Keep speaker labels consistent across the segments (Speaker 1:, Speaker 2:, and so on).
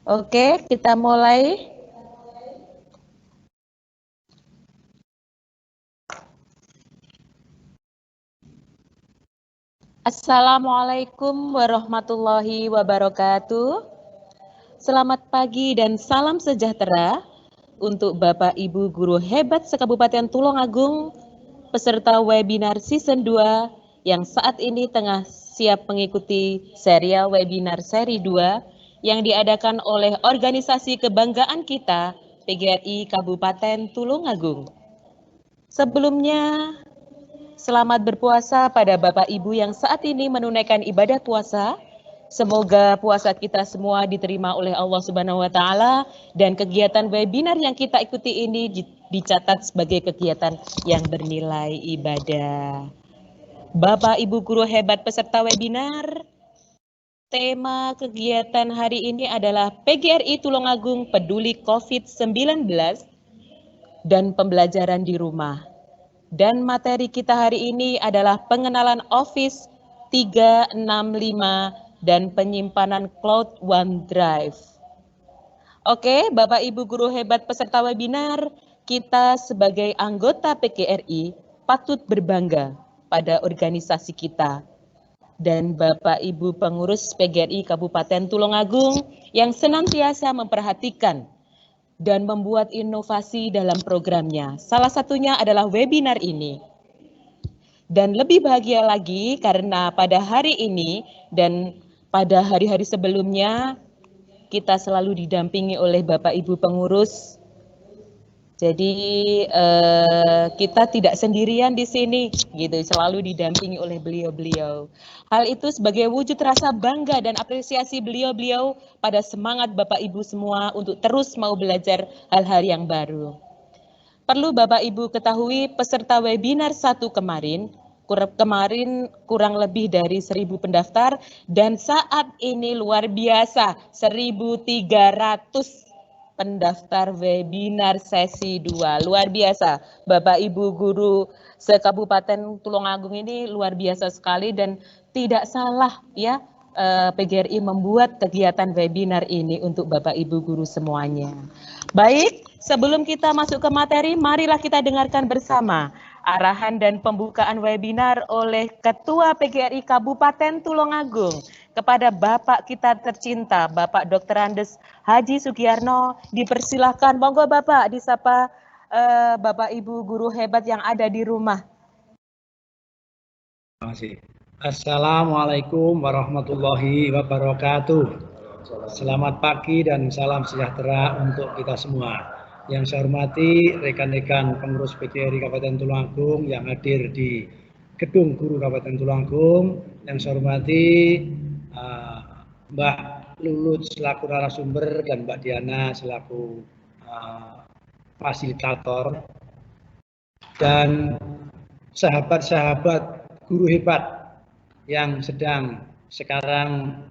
Speaker 1: Oke, kita mulai. Assalamualaikum warahmatullahi wabarakatuh. Selamat pagi dan salam sejahtera untuk Bapak Ibu guru hebat se-Kabupaten Tulungagung, peserta webinar season 2 yang saat ini tengah siap mengikuti serial webinar seri 2 yang diadakan oleh organisasi kebanggaan kita, PGRI Kabupaten Tulungagung. Sebelumnya, selamat berpuasa pada Bapak Ibu yang saat ini menunaikan ibadah puasa. Semoga puasa kita semua diterima oleh Allah Subhanahu wa taala dan kegiatan webinar yang kita ikuti ini dicatat sebagai kegiatan yang bernilai ibadah. Bapak Ibu guru hebat peserta webinar, tema kegiatan hari ini adalah PGRI Tulungagung Peduli COVID-19 dan pembelajaran di rumah. Dan materi kita hari ini adalah pengenalan Office 365 dan penyimpanan Cloud OneDrive. Oke, Bapak Ibu guru hebat peserta webinar, kita sebagai anggota PGRI patut berbangga pada organisasi kita. Dan Bapak Ibu pengurus PGRI Kabupaten Tulungagung yang senantiasa memperhatikan dan membuat inovasi dalam programnya. Salah satunya adalah webinar ini. Dan lebih bahagia lagi karena pada hari ini dan pada hari-hari sebelumnya kita selalu didampingi oleh Bapak Ibu pengurus. Jadi kita tidak sendirian di sini, gitu. Selalu didampingi oleh beliau-beliau. Hal itu sebagai wujud rasa bangga dan apresiasi beliau-beliau pada semangat Bapak Ibu semua untuk terus mau belajar hal-hal yang baru. Perlu Bapak Ibu ketahui peserta webinar 1 kemarin kurang lebih dari 1.000 pendaftar dan saat ini luar biasa 1.300 pendaftar webinar sesi 2. Luar biasa. Bapak Ibu guru se-Kabupaten Tulungagung ini luar biasa sekali dan tidak salah ya PGRI membuat kegiatan webinar ini untuk Bapak Ibu guru semuanya. Baik, sebelum kita masuk ke materi, marilah kita dengarkan bersama arahan dan pembukaan webinar oleh Ketua PGRI Kabupaten Tulungagung kepada Bapak kita tercinta, Bapak Dr. Andes Haji Sugiyarno. Dipersilahkan, monggo Bapak disapa Bapak Ibu guru hebat yang ada di rumah.
Speaker 2: Terima kasih. Assalamualaikum warahmatullahi wabarakatuh. Selamat pagi dan salam sejahtera untuk kita semua. Yang saya hormati rekan-rekan pengurus PGRI Kabupaten Tulungagung yang hadir di Gedung Guru Kabupaten Tulungagung. Yang saya hormati Mbak Lulut selaku narasumber dan Mbak Diana selaku fasilitator. Dan sahabat-sahabat guru hebat yang sedang sekarang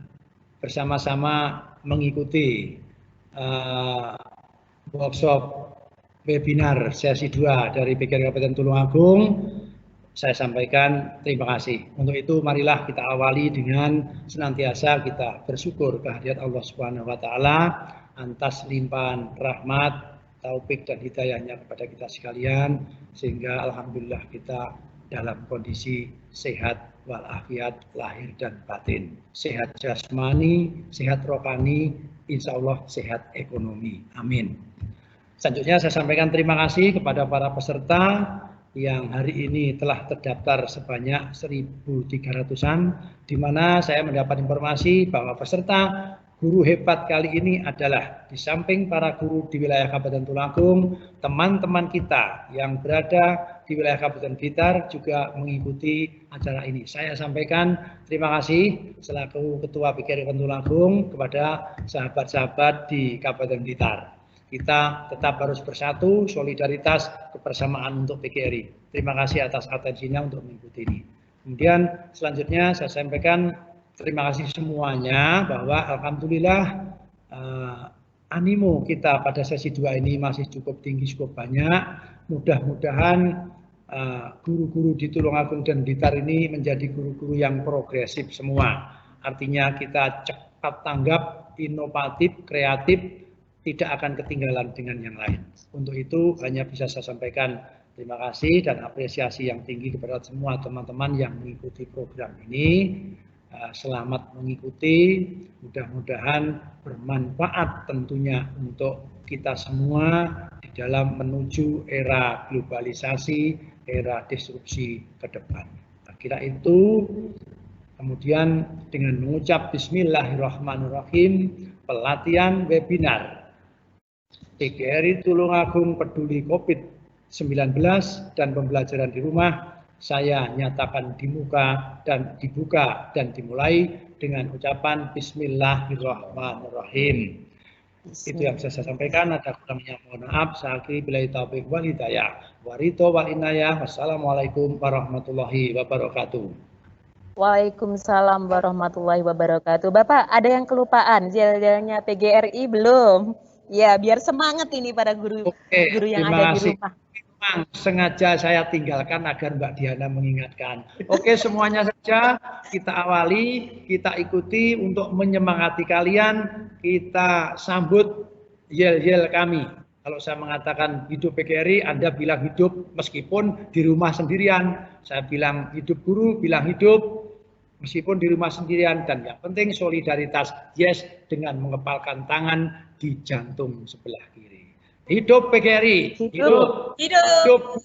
Speaker 2: bersama-sama mengikuti workshop webinar sesi 2 dari PGRI Kabupaten Tulungagung, saya sampaikan terima kasih. Untuk itu marilah kita awali dengan senantiasa kita bersyukur kehadirat Allah Subhanahu wa taala atas limpahan rahmat, taufik dan hidayahnya kepada kita sekalian, sehingga alhamdulillah kita dalam kondisi sehat walafiat lahir dan batin, sehat jasmani, sehat rohani, insya Allah sehat ekonomi. Amin. Selanjutnya saya sampaikan terima kasih kepada para peserta yang hari ini telah terdaftar sebanyak 1.300-an, di mana saya mendapat informasi bahwa peserta guru hebat kali ini adalah di samping para guru di wilayah Kabupaten Tulungagung, teman-teman kita yang berada di wilayah Kabupaten Blitar juga mengikuti acara ini. Saya sampaikan terima kasih selaku Ketua PGRI Kabupaten Tulungagung kepada sahabat-sahabat di Kabupaten Blitar. Kita tetap harus bersatu, solidaritas, kebersamaan untuk PGRI. Terima kasih atas atensinya untuk mengikuti ini. Kemudian selanjutnya saya sampaikan terima kasih semuanya bahwa alhamdulillah animo kita pada sesi 2 ini masih cukup tinggi, cukup banyak. Mudah-mudahan guru-guru di Tulungagung dan Blitar ini menjadi guru-guru yang progresif semua. Artinya kita cepat tanggap inovatif, kreatif, tidak akan ketinggalan dengan yang lain. Untuk itu hanya bisa saya sampaikan terima kasih dan apresiasi yang tinggi kepada semua teman-teman yang mengikuti program ini. Selamat mengikuti, mudah-mudahan bermanfaat tentunya untuk kita semua di dalam menuju era globalisasi, era disrupsi ke depan. Kira itu, kemudian dengan mengucap Bismillahirrahmanirrahim, pelatihan webinar PGRI Tulungagung Peduli COVID-19 dan pembelajaran di rumah saya nyatakan dibuka dan dimulai dengan ucapan Bismillahirrahmanirrahim. Itu yang bisa saya sampaikan. Ada kurangnya mohon maaf. Saya akhiri billahi taufiq wal hidayah. Warito wal inayah. Wassalamualaikum warahmatullahi wabarakatuh.
Speaker 1: Waalaikumsalam warahmatullahi wabarakatuh. Bapak, ada yang kelupaan jel-jelnya PGRI belum? Ya, biar semangat ini para guru yang ada di rumah.
Speaker 2: Memang sengaja saya tinggalkan agar Mbak Diana mengingatkan. Oke, semuanya saja kita awali, kita ikuti untuk menyemangati kalian, kita sambut yel-yel kami. Kalau saya mengatakan hidup PGRI, Anda bilang hidup meskipun di rumah sendirian. Saya bilang hidup guru, bilang hidup meskipun di rumah sendirian. Dan yang penting solidaritas, yes, dengan mengepalkan tangan di jantung sebelah kiri. Hidup PGRI, hidup, solidaritas,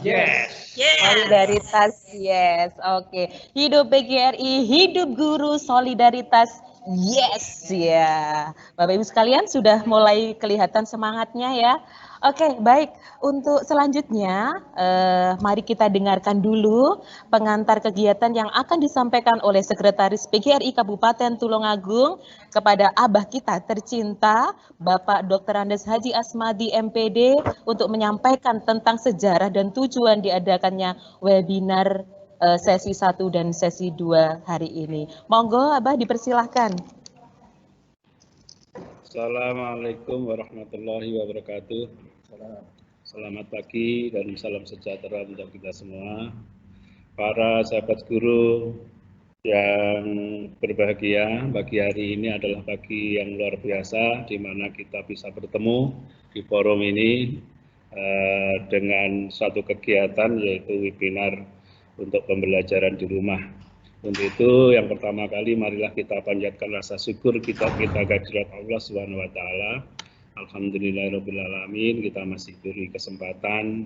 Speaker 2: yes.
Speaker 1: Solidaritas, yes, oke. Hidup PGRI, hidup guru, solidaritas, yes, ya. Bapak Ibu sekalian sudah mulai kelihatan semangatnya ya. Oke, baik. Untuk selanjutnya, mari kita dengarkan dulu pengantar kegiatan yang akan disampaikan oleh Sekretaris PGRI Kabupaten Tulungagung kepada abah kita tercinta, Bapak Dr. Andes Haji Asmadi MPD, untuk menyampaikan tentang sejarah dan tujuan diadakannya webinar sesi 1 dan sesi 2 hari ini. Monggo, Abah dipersilahkan.
Speaker 3: Assalamualaikum warahmatullahi wabarakatuh. Selamat pagi dan salam sejahtera untuk kita semua. Para sahabat guru yang berbahagia, pagi hari ini adalah pagi yang luar biasa di mana kita bisa bertemu di forum ini dengan suatu kegiatan yaitu webinar untuk pembelajaran di rumah. Untuk itu yang pertama kali marilah kita panjatkan rasa syukur kita kehadirat Allah Subhanahu wa taala. Alhamdulillahirabbil alamin, kita masih diberi kesempatan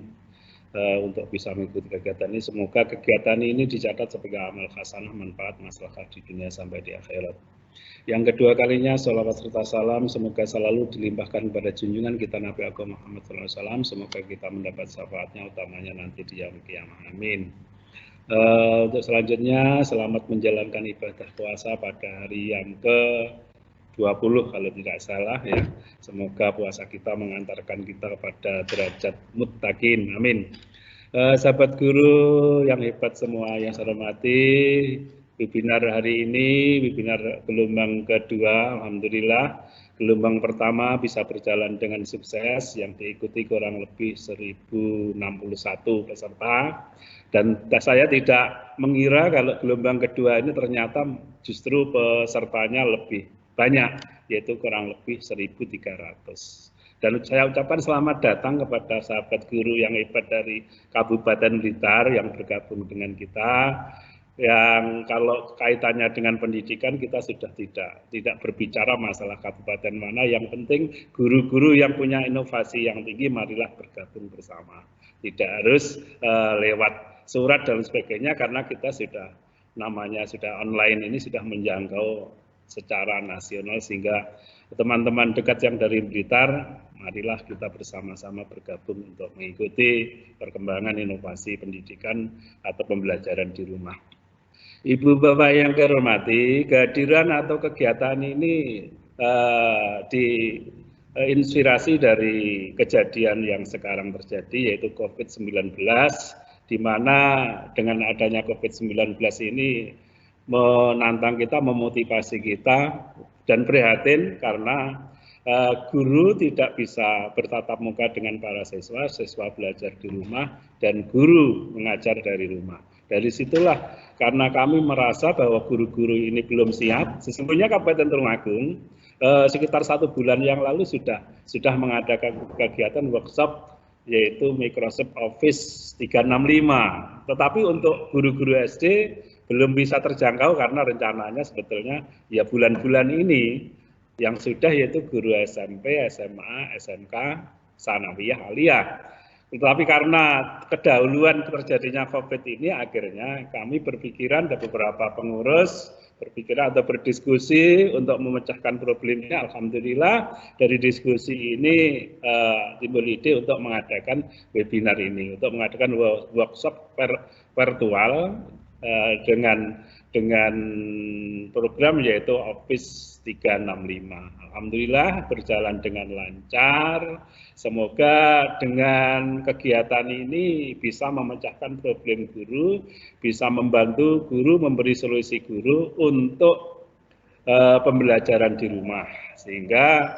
Speaker 3: untuk bisa mengikuti kegiatan ini. Semoga kegiatan ini dicatat sebagai amal hasanah, manfaat maslahat di dunia sampai di akhirat. Yang kedua kalinya sholawat serta salam semoga selalu dilimpahkan kepada junjungan kita Nabi Agung Muhammad SAW. Semoga kita mendapat syafaatnya utamanya nanti di yaumil qiyamah. Amin. Untuk selanjutnya selamat menjalankan ibadah puasa pada hari yang ke-20 kalau tidak salah ya. Semoga puasa kita mengantarkan kita kepada derajat muttaqin. Amin. Sahabat guru yang hebat semua yang saya hormati, webinar hari ini webinar gelombang kedua, alhamdulillah. Gelombang pertama bisa berjalan dengan sukses yang diikuti kurang lebih 1061 peserta. Dan saya tidak mengira kalau gelombang kedua ini ternyata justru pesertanya lebih banyak, yaitu kurang lebih 1.300. Dan saya ucapkan selamat datang kepada sahabat guru yang hebat dari Kabupaten Blitar yang bergabung dengan kita, yang kalau kaitannya dengan pendidikan kita sudah tidak berbicara masalah kabupaten mana, yang penting guru-guru yang punya inovasi yang tinggi marilah bergabung bersama. Tidak harus lewat surat dan sebagainya karena kita sudah online ini sudah menjangkau secara nasional, sehingga teman-teman dekat yang dari Blitar marilah kita bersama-sama bergabung untuk mengikuti perkembangan inovasi pendidikan atau pembelajaran di rumah. Ibu Bapak yang kehormati, kehadiran atau kegiatan ini diinspirasi dari kejadian yang sekarang terjadi yaitu COVID-19, di mana dengan adanya COVID-19 ini menantang kita, memotivasi kita, dan prihatin karena guru tidak bisa bertatap muka dengan para siswa, siswa belajar di rumah, dan guru mengajar dari rumah. Dari situlah karena kami merasa bahwa guru-guru ini belum siap, sesungguhnya Kabupaten Tulungagung sekitar 1 bulan yang lalu sudah mengadakan kegiatan workshop yaitu Microsoft Office 365. Tetapi untuk guru-guru SD belum bisa terjangkau karena rencananya sebetulnya ya bulan-bulan ini yang sudah yaitu guru SMP, SMA, SMK, Sanawiyah, Aliyah. Tetapi karena kedahuluan terjadinya COVID ini akhirnya kami berpikiran dan beberapa pengurus berpikiran atau berdiskusi untuk memecahkan problemnya. Alhamdulillah dari diskusi ini timbul ide untuk mengadakan webinar ini, untuk mengadakan workshop virtual dengan program yaitu Office 365. Alhamdulillah berjalan dengan lancar. Semoga dengan kegiatan ini bisa memecahkan problem guru, bisa membantu guru, memberi solusi guru untuk pembelajaran di rumah, sehingga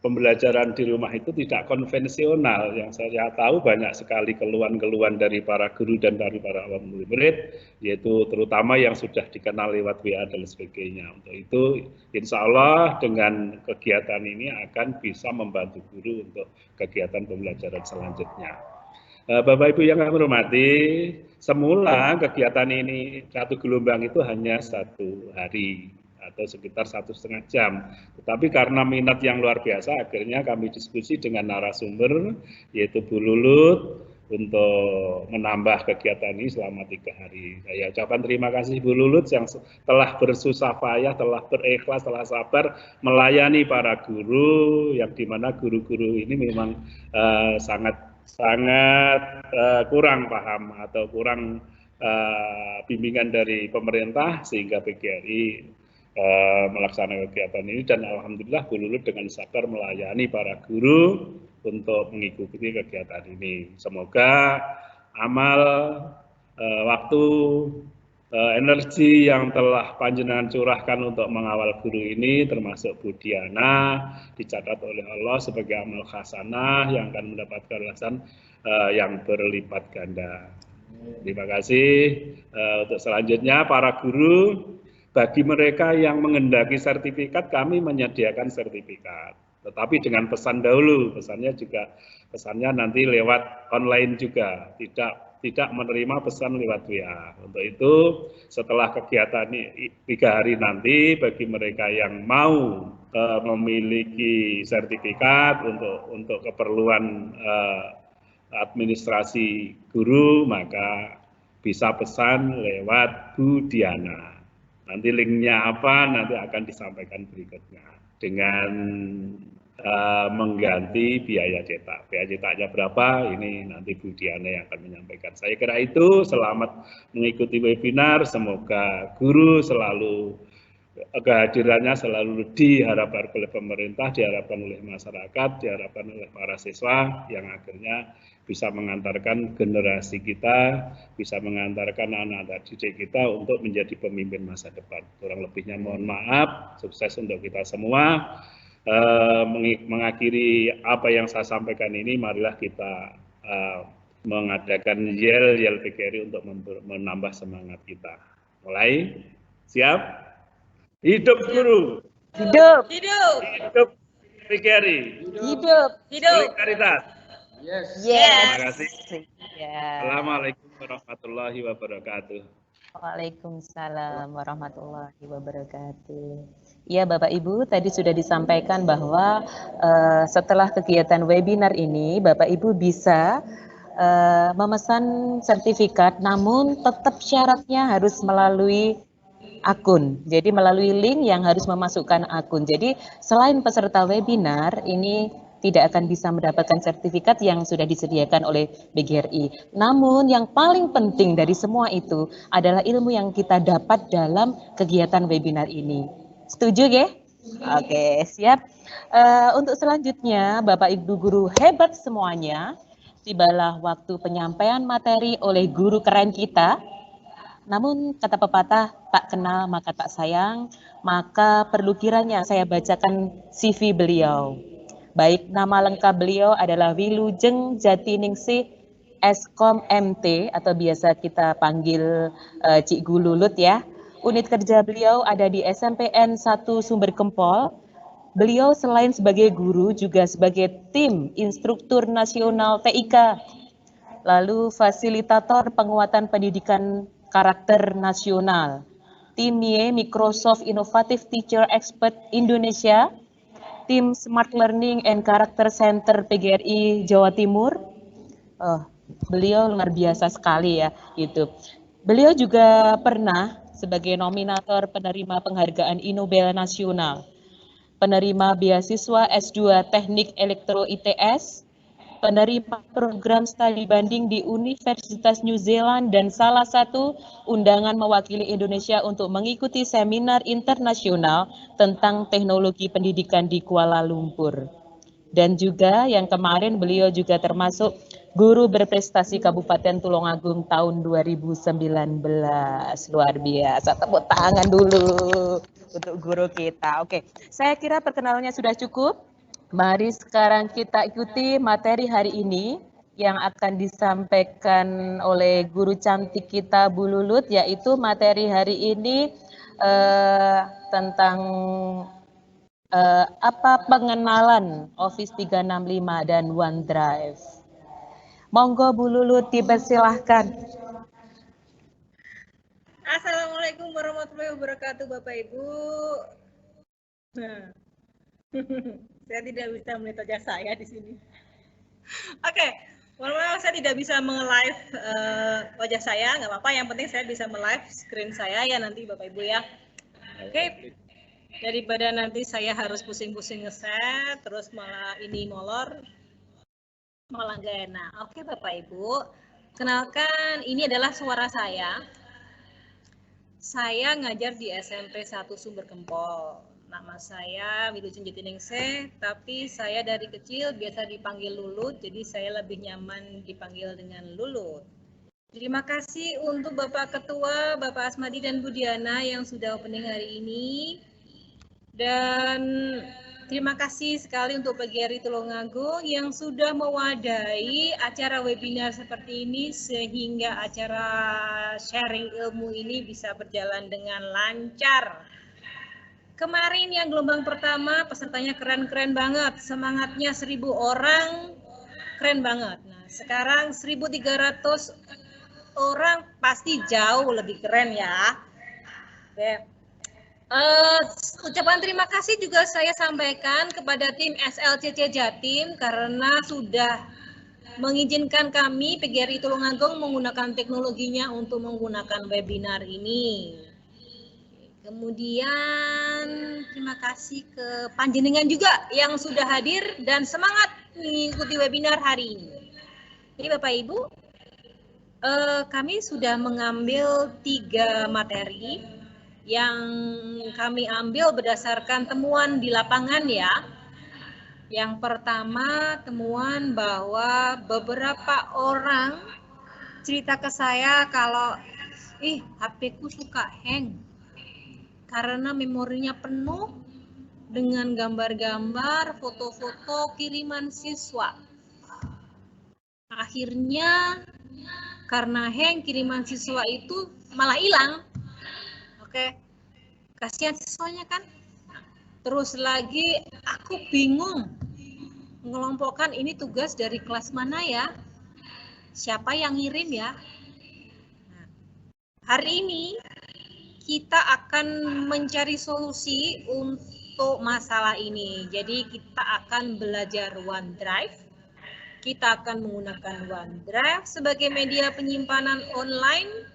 Speaker 3: pembelajaran di rumah itu tidak konvensional. Yang saya tahu banyak sekali keluhan-keluhan dari para guru dan dari para murid, yaitu terutama yang sudah dikenal lewat WA dan sebagainya. Untuk itu, insya Allah dengan kegiatan ini akan bisa membantu guru untuk kegiatan pembelajaran selanjutnya. Bapak Ibu yang kami hormati, semula kegiatan ini satu gelombang itu hanya 1 hari atau sekitar 1,5 jam. Tetapi karena minat yang luar biasa, akhirnya kami diskusi dengan narasumber, yaitu Bu Lulut, untuk menambah kegiatan ini selama 3 hari. Saya ucapkan terima kasih Bu Lulut yang telah bersusah payah, telah berikhlas, telah sabar melayani para guru, yang dimana guru-guru ini memang sangat kurang paham atau kurang bimbingan dari pemerintah, sehingga PGRI melaksanakan kegiatan ini, dan alhamdulillah Bu Lulut dengan sabar melayani para guru untuk mengikuti kegiatan ini. Semoga amal, waktu, energi yang telah panjenengan curahkan untuk mengawal guru ini, termasuk Bu Diana, dicatat oleh Allah sebagai amal hasanah yang akan mendapatkan balasan yang berlipat ganda. Terima kasih. Untuk selanjutnya para guru, bagi mereka yang menghendaki sertifikat, kami menyediakan sertifikat. Tetapi dengan pesan dahulu, pesannya nanti lewat online juga, tidak menerima pesan lewat WA. Untuk itu, setelah kegiatan ini 3 hari nanti, bagi mereka yang mau memiliki sertifikat untuk keperluan administrasi guru, maka bisa pesan lewat Bu Diana. Nanti linknya apa, nanti akan disampaikan berikutnya dengan mengganti biaya cetak. Biaya cetaknya berapa, ini nanti Bu Diana yang akan menyampaikan. Saya kira itu, selamat mengikuti webinar, semoga guru selalu, kehadirannya selalu diharapkan oleh pemerintah, diharapkan oleh masyarakat, diharapkan oleh para siswa, yang akhirnya bisa mengantarkan generasi kita, bisa mengantarkan anak-anak didik kita untuk menjadi pemimpin masa depan. Kurang lebihnya mohon maaf, sukses untuk kita semua. Mengakhiri apa yang saya sampaikan ini, marilah kita mengadakan yel PGRI untuk menambah semangat kita. Mulai, siap? Hidup guru!
Speaker 1: Hidup!
Speaker 4: Hidup!
Speaker 3: Hidup PGRI!
Speaker 1: Hidup!
Speaker 3: Solidaritas!
Speaker 4: Yes.
Speaker 3: Terima kasih.
Speaker 1: Ya.
Speaker 3: Assalamualaikum warahmatullahi wabarakatuh.
Speaker 1: Waalaikumsalam warahmatullahi wabarakatuh. Ya Bapak Ibu, tadi sudah disampaikan bahwa setelah kegiatan webinar ini, Bapak Ibu bisa memesan sertifikat, namun tetap syaratnya harus melalui akun. Jadi melalui link yang harus memasukkan akun. Jadi selain peserta webinar, ini tidak akan bisa mendapatkan sertifikat yang sudah disediakan oleh BGRI. Namun yang paling penting dari semua itu adalah ilmu yang kita dapat dalam kegiatan webinar ini. Setuju ya? Oke, siap. Untuk selanjutnya, Bapak Ibu guru hebat semuanya, tibalah waktu penyampaian materi oleh guru keren kita. Namun kata pepatah, tak kenal maka tak sayang, maka perlu kiranya saya bacakan CV beliau. Baik, nama lengkap beliau adalah Wilujeng Jatiningsih Eskom MT atau biasa kita panggil Cik Gululut ya. Unit kerja beliau ada di SMPN 1 Sumber Kempol. Beliau selain sebagai guru juga sebagai tim instruktur nasional TIK. Lalu fasilitator penguatan pendidikan karakter nasional. Tim Y Microsoft Innovative Teacher Expert Indonesia. Tim Smart Learning and Character Center PGRI Jawa Timur. Beliau luar biasa sekali ya, gitu. Beliau juga pernah sebagai nominator penerima penghargaan Inobel Nasional, penerima beasiswa S2 Teknik Elektro ITS, penerima program studi banding di Universitas New Zealand, dan salah satu undangan mewakili Indonesia untuk mengikuti seminar internasional tentang teknologi pendidikan di Kuala Lumpur. Dan juga yang kemarin beliau juga termasuk guru berprestasi Kabupaten Tulungagung tahun 2019. Luar biasa, tepuk tangan dulu untuk guru kita. Oke, saya kira perkenalannya sudah cukup. Mari sekarang kita ikuti materi hari ini yang akan disampaikan oleh guru cantik kita Bu Lulut, yaitu materi hari ini tentang apa pengenalan Office 365 dan OneDrive. Monggo Bu Lulut, dipersilahkan.
Speaker 4: Assalamualaikum warahmatullahi wabarakatuh Bapak Ibu. Saya tidak bisa melihat wajah saya di sini. Oke, mohon maaf saya tidak bisa nge-live wajah saya, nggak apa-apa. Yang penting saya bisa nge-live screen saya ya nanti Bapak Ibu ya. Oke, daripada nanti saya harus pusing-pusing ngeset, terus malah ini molor, malah nggak enak. Oke Bapak Ibu, kenalkan ini adalah suara saya. Saya ngajar di SMP 1 Sumber Kempol. Nama saya Wilujeng Jatiningsih, tapi saya dari kecil biasa dipanggil Lulut, jadi saya lebih nyaman dipanggil dengan Lulut. Terima kasih untuk Bapak Ketua, Bapak Asmadi dan Bu Diana yang sudah opening hari ini. Dan terima kasih sekali untuk PGRI Tulungagung yang sudah mewadahi acara webinar seperti ini sehingga acara sharing ilmu ini bisa berjalan dengan lancar. Kemarin yang gelombang pertama pesertanya keren-keren banget, semangatnya 1000 orang, keren banget. Nah, sekarang 1300 orang pasti jauh lebih keren ya. Oke. Ucapan terima kasih juga saya sampaikan kepada tim SLCC Jatim karena sudah mengizinkan kami PGRI Tulungagung menggunakan teknologinya untuk menggunakan webinar ini. Kemudian terima kasih ke panjenengan juga yang sudah hadir dan semangat mengikuti webinar hari ini. Jadi Bapak Ibu, kami sudah mengambil 3 materi yang kami ambil berdasarkan temuan di lapangan ya. Yang pertama temuan bahwa beberapa orang cerita ke saya kalau HP-ku suka hang karena memorinya penuh dengan gambar-gambar, foto-foto kiriman siswa. Akhirnya karena hang kiriman siswa itu malah hilang. Oke, kasihan siswanya kan. Terus lagi aku bingung mengelompokkan ini tugas dari kelas mana ya, siapa yang ngirim ya. Nah, hari ini kita akan mencari solusi untuk masalah ini. Jadi kita akan belajar OneDrive. Kita akan menggunakan OneDrive sebagai media penyimpanan online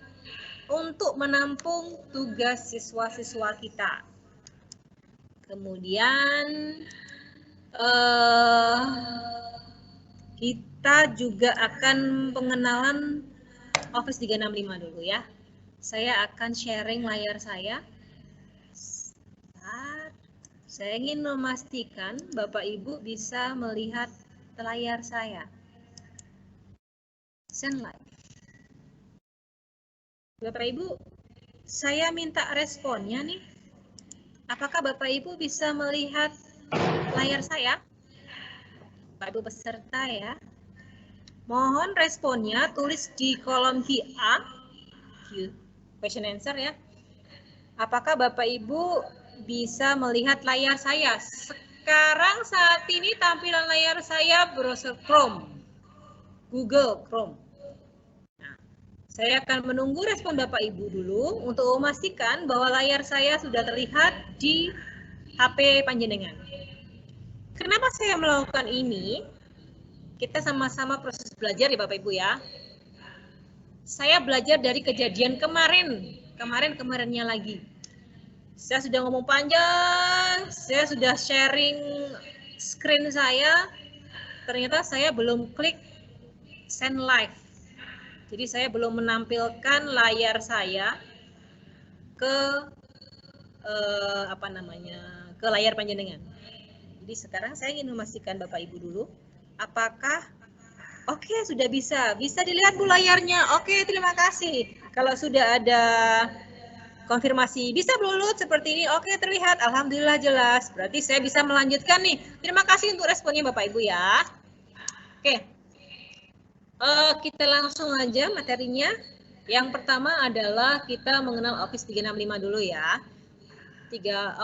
Speaker 4: untuk menampung tugas siswa-siswa kita. Kemudian kita juga akan pengenalan Office 365 dulu ya. Saya akan sharing layar saya. Saya ingin memastikan Bapak Ibu bisa melihat layar saya. Send live. Bapak Ibu, saya minta responnya nih. Apakah Bapak Ibu bisa melihat layar saya? Bapak Ibu peserta ya. Mohon responnya tulis di kolom QA, question answer ya. Apakah Bapak Ibu bisa melihat layar saya? Sekarang saat ini tampilan layar saya browser Chrome, Google Chrome. Nah, saya akan menunggu respon Bapak Ibu dulu untuk memastikan bahwa layar saya sudah terlihat di HP panjenengan. Kenapa saya melakukan ini? Kita sama-sama proses belajar ya Bapak Ibu ya. Saya belajar dari kejadian kemarinnya lagi. Saya sudah ngomong panjang, saya sudah sharing screen saya, ternyata saya belum klik send live. Jadi saya belum menampilkan layar saya ke ke layar panjenengan. Jadi sekarang saya ingin memastikan Bapak Ibu dulu, apakah oke, sudah bisa dilihat Bu layarnya. Oke, terima kasih. Kalau sudah ada konfirmasi bisa Lulut seperti ini. Oke, terlihat. Alhamdulillah jelas. Berarti saya bisa melanjutkan nih. Terima kasih untuk responnya Bapak Ibu ya. Oke. Kita langsung aja materinya. Yang pertama adalah kita mengenal Office 365 dulu ya.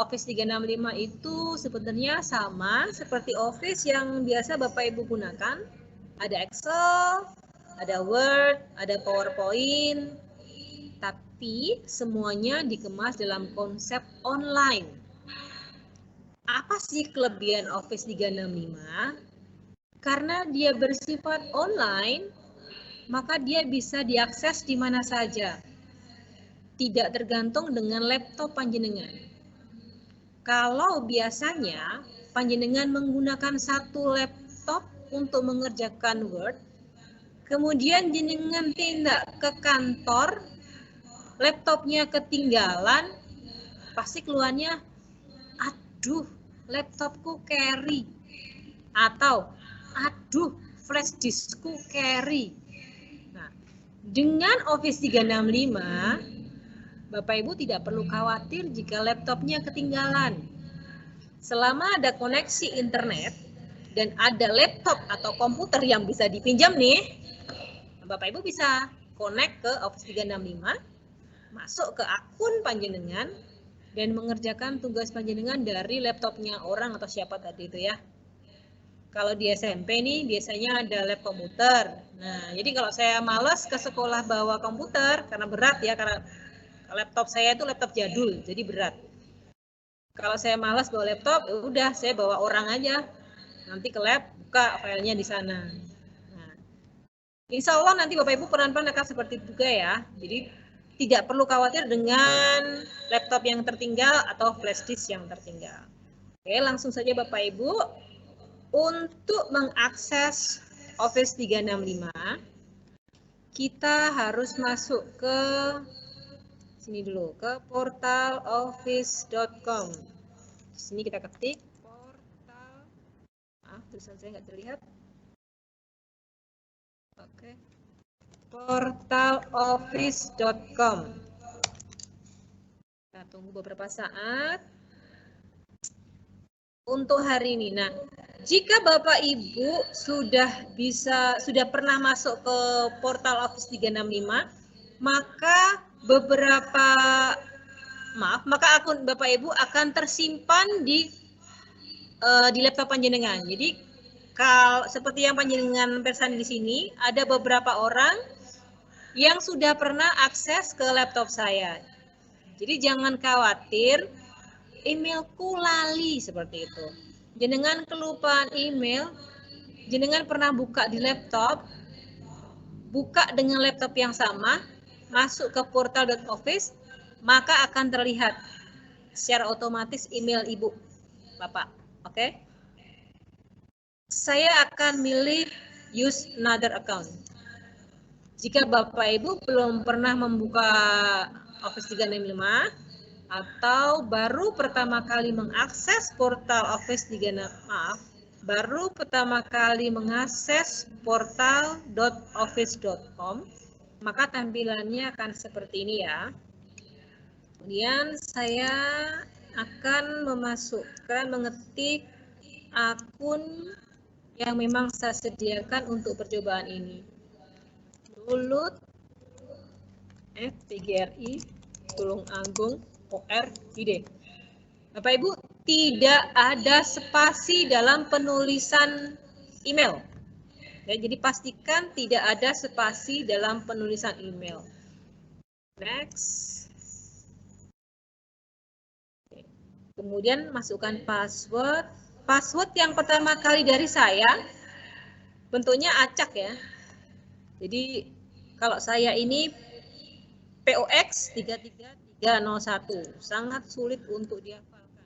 Speaker 4: Office 365 itu sebenarnya sama seperti Office yang biasa Bapak Ibu gunakan. Ada Excel, ada Word, ada PowerPoint, tapi semuanya dikemas dalam konsep online. Apa sih kelebihan Office 365? Karena dia bersifat online, maka dia bisa diakses di mana saja. Tidak tergantung dengan laptop panjenengan. Kalau biasanya panjenengan menggunakan satu laptop untuk mengerjakan Word, kemudian jenengan tindak ke kantor, laptopnya ketinggalan, pasti keluarnya, aduh, laptopku carry, atau aduh, flash diskku carry. Nah, dengan Office 365, Bapak Ibu tidak perlu khawatir jika laptopnya ketinggalan. Selama ada koneksi internet dan ada laptop atau komputer yang bisa dipinjam nih, Bapak Ibu bisa connect ke Office 365, masuk ke akun panjenengan, dan mengerjakan tugas panjenengan dari laptopnya orang atau siapa tadi itu ya. Kalau di SMP nih biasanya ada lab komputer. Nah, jadi kalau saya malas ke sekolah bawa komputer karena berat ya, karena laptop saya itu laptop jadul, jadi berat. Kalau saya malas bawa laptop, udah saya bawa orang aja. Nanti ke lab, buka filenya di sana. Nah, insya Allah nanti Bapak Ibu pelan-pelan akan seperti itu juga ya. Jadi tidak perlu khawatir dengan laptop yang tertinggal atau flash disk yang tertinggal. Oke, langsung saja Bapak Ibu. Untuk mengakses Office 365, kita harus masuk ke sini dulu, ke portaloffice.com. Di sini kita ketik portal, tulisan saya nggak terlihat. Oke, portaloffice.com. Kita tunggu beberapa saat. Untuk hari ini, nah, jika Bapak Ibu sudah pernah masuk ke portal Office 365, maka maka akun Bapak Ibu akan tersimpan di laptop panjenengan. Jadi kalau seperti yang panjenengan pesan di sini, ada beberapa orang yang sudah pernah akses ke laptop saya. Jadi jangan khawatir, emailku lali seperti itu. Jenengan kelupaan email, jenengan pernah buka di laptop, buka dengan laptop yang sama, masuk ke portal.office, maka akan terlihat secara otomatis email Ibu, Bapak. Oke? Saya akan milih use another account. Jika Bapak Ibu belum pernah membuka Office 365, atau baru pertama kali mengakses portal Office 365, baru pertama kali mengakses portal.office.com, maka tampilannya akan seperti ini ya. Kemudian saya akan mengetik akun yang memang saya sediakan untuk percobaan ini. Lulut, FTGRI, Tulung Agung, OR, IDE. Bapak Ibu, tidak ada spasi dalam penulisan email. Ya, jadi pastikan tidak ada spasi dalam penulisan email. Next. Kemudian masukkan password. Password yang pertama kali dari saya bentuknya acak ya. Jadi kalau saya ini POX 33301, sangat sulit untuk dihafalkan.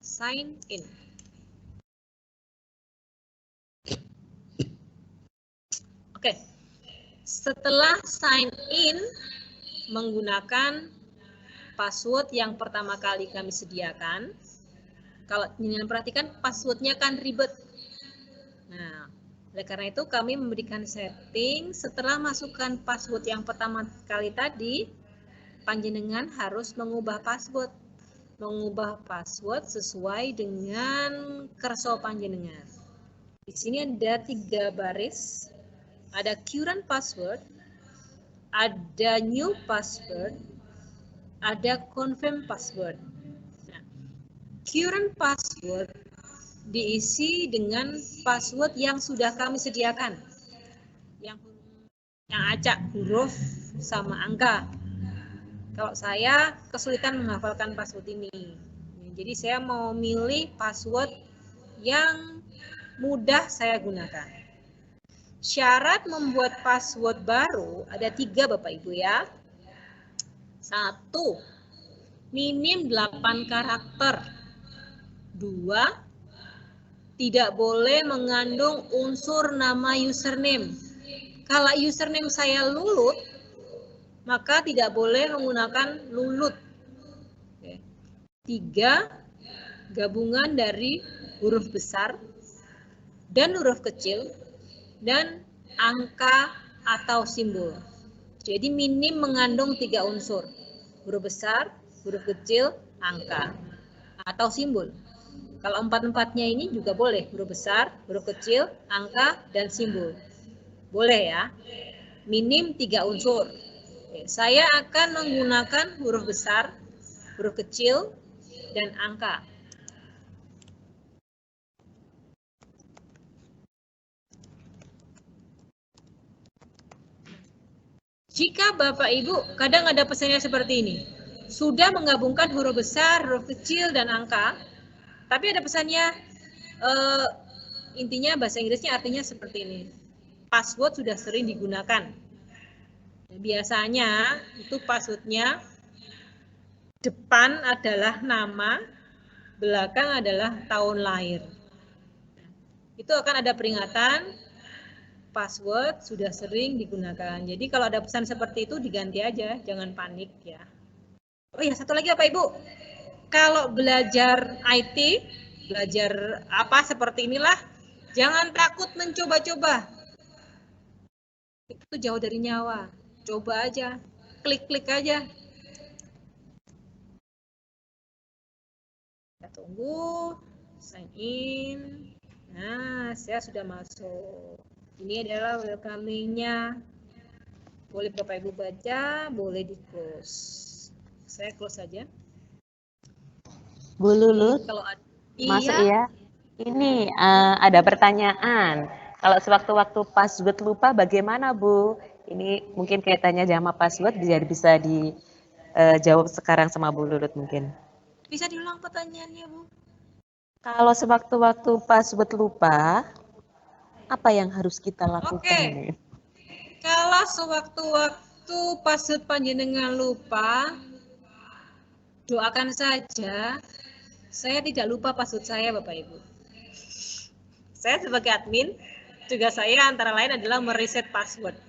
Speaker 4: Sign in. Oke. Setelah sign in menggunakan password yang pertama kali kami sediakan, kalau kalian perhatikan passwordnya kan ribet. Nah, oleh karena itu kami memberikan setting setelah masukkan password yang pertama kali tadi, panjenengan harus mengubah password. Mengubah password sesuai dengan kerso panjenengan. Di sini ada 3 baris, ada current password, ada new password, ada confirm password. Nah, current password diisi dengan password yang sudah kami sediakan, yang acak huruf sama angka. Kalau saya kesulitan menghafalkan password ini, jadi saya mau milih password yang mudah saya gunakan. Syarat membuat password baru ada 3 Bapak Ibu ya. 1, minim 8 karakter. 2, tidak boleh mengandung unsur nama username. Kalau username saya Lulut, maka tidak boleh menggunakan Lulut. 3, gabungan dari huruf besar dan huruf kecil dan angka atau simbol. Jadi minim mengandung 3 unsur. Huruf besar, huruf kecil, angka atau simbol. Kalau 4-4-nya ini juga boleh, huruf besar, huruf kecil, angka, dan simbol. Boleh ya. Minim 3 unsur. Saya akan menggunakan huruf besar, huruf kecil, dan angka. Jika Bapak Ibu kadang ada pesannya seperti ini, sudah menggabungkan huruf besar, huruf kecil, dan angka, tapi ada pesannya, intinya bahasa Inggrisnya artinya seperti ini, password sudah sering digunakan. Biasanya itu passwordnya depan adalah nama, belakang adalah tahun lahir. Itu akan ada peringatan, password sudah sering digunakan. Jadi kalau ada pesan seperti itu diganti aja, jangan panik ya. Oh ya, satu lagi Bapak Ibu. Kalau belajar IT, belajar apa seperti inilah, jangan takut mencoba-coba. Itu jauh dari nyawa. Coba aja, klik-klik aja. Kita tunggu, sign in. Nah, saya sudah masuk. Ini adalah welcoming-nya. Boleh Bapak Ibu baca, boleh di close. Saya close saja.
Speaker 1: Bu Lulut,
Speaker 4: Kalau ada,
Speaker 1: masuk
Speaker 4: iya.
Speaker 1: ya. Ini ada pertanyaan. Kalau sewaktu-waktu password lupa bagaimana Bu? Ini mungkin kaitannya sama password biar bisa dijawab sekarang sama Bu Lulut mungkin.
Speaker 4: Bisa diulang pertanyaannya Bu?
Speaker 1: Kalau sewaktu-waktu password lupa, apa yang harus kita lakukan?
Speaker 4: Oke. Kalau sewaktu-waktu password panjenengan lupa, doakan saja saya tidak lupa password saya Bapak Ibu. Saya sebagai admin, tugas saya antara lain adalah mereset password.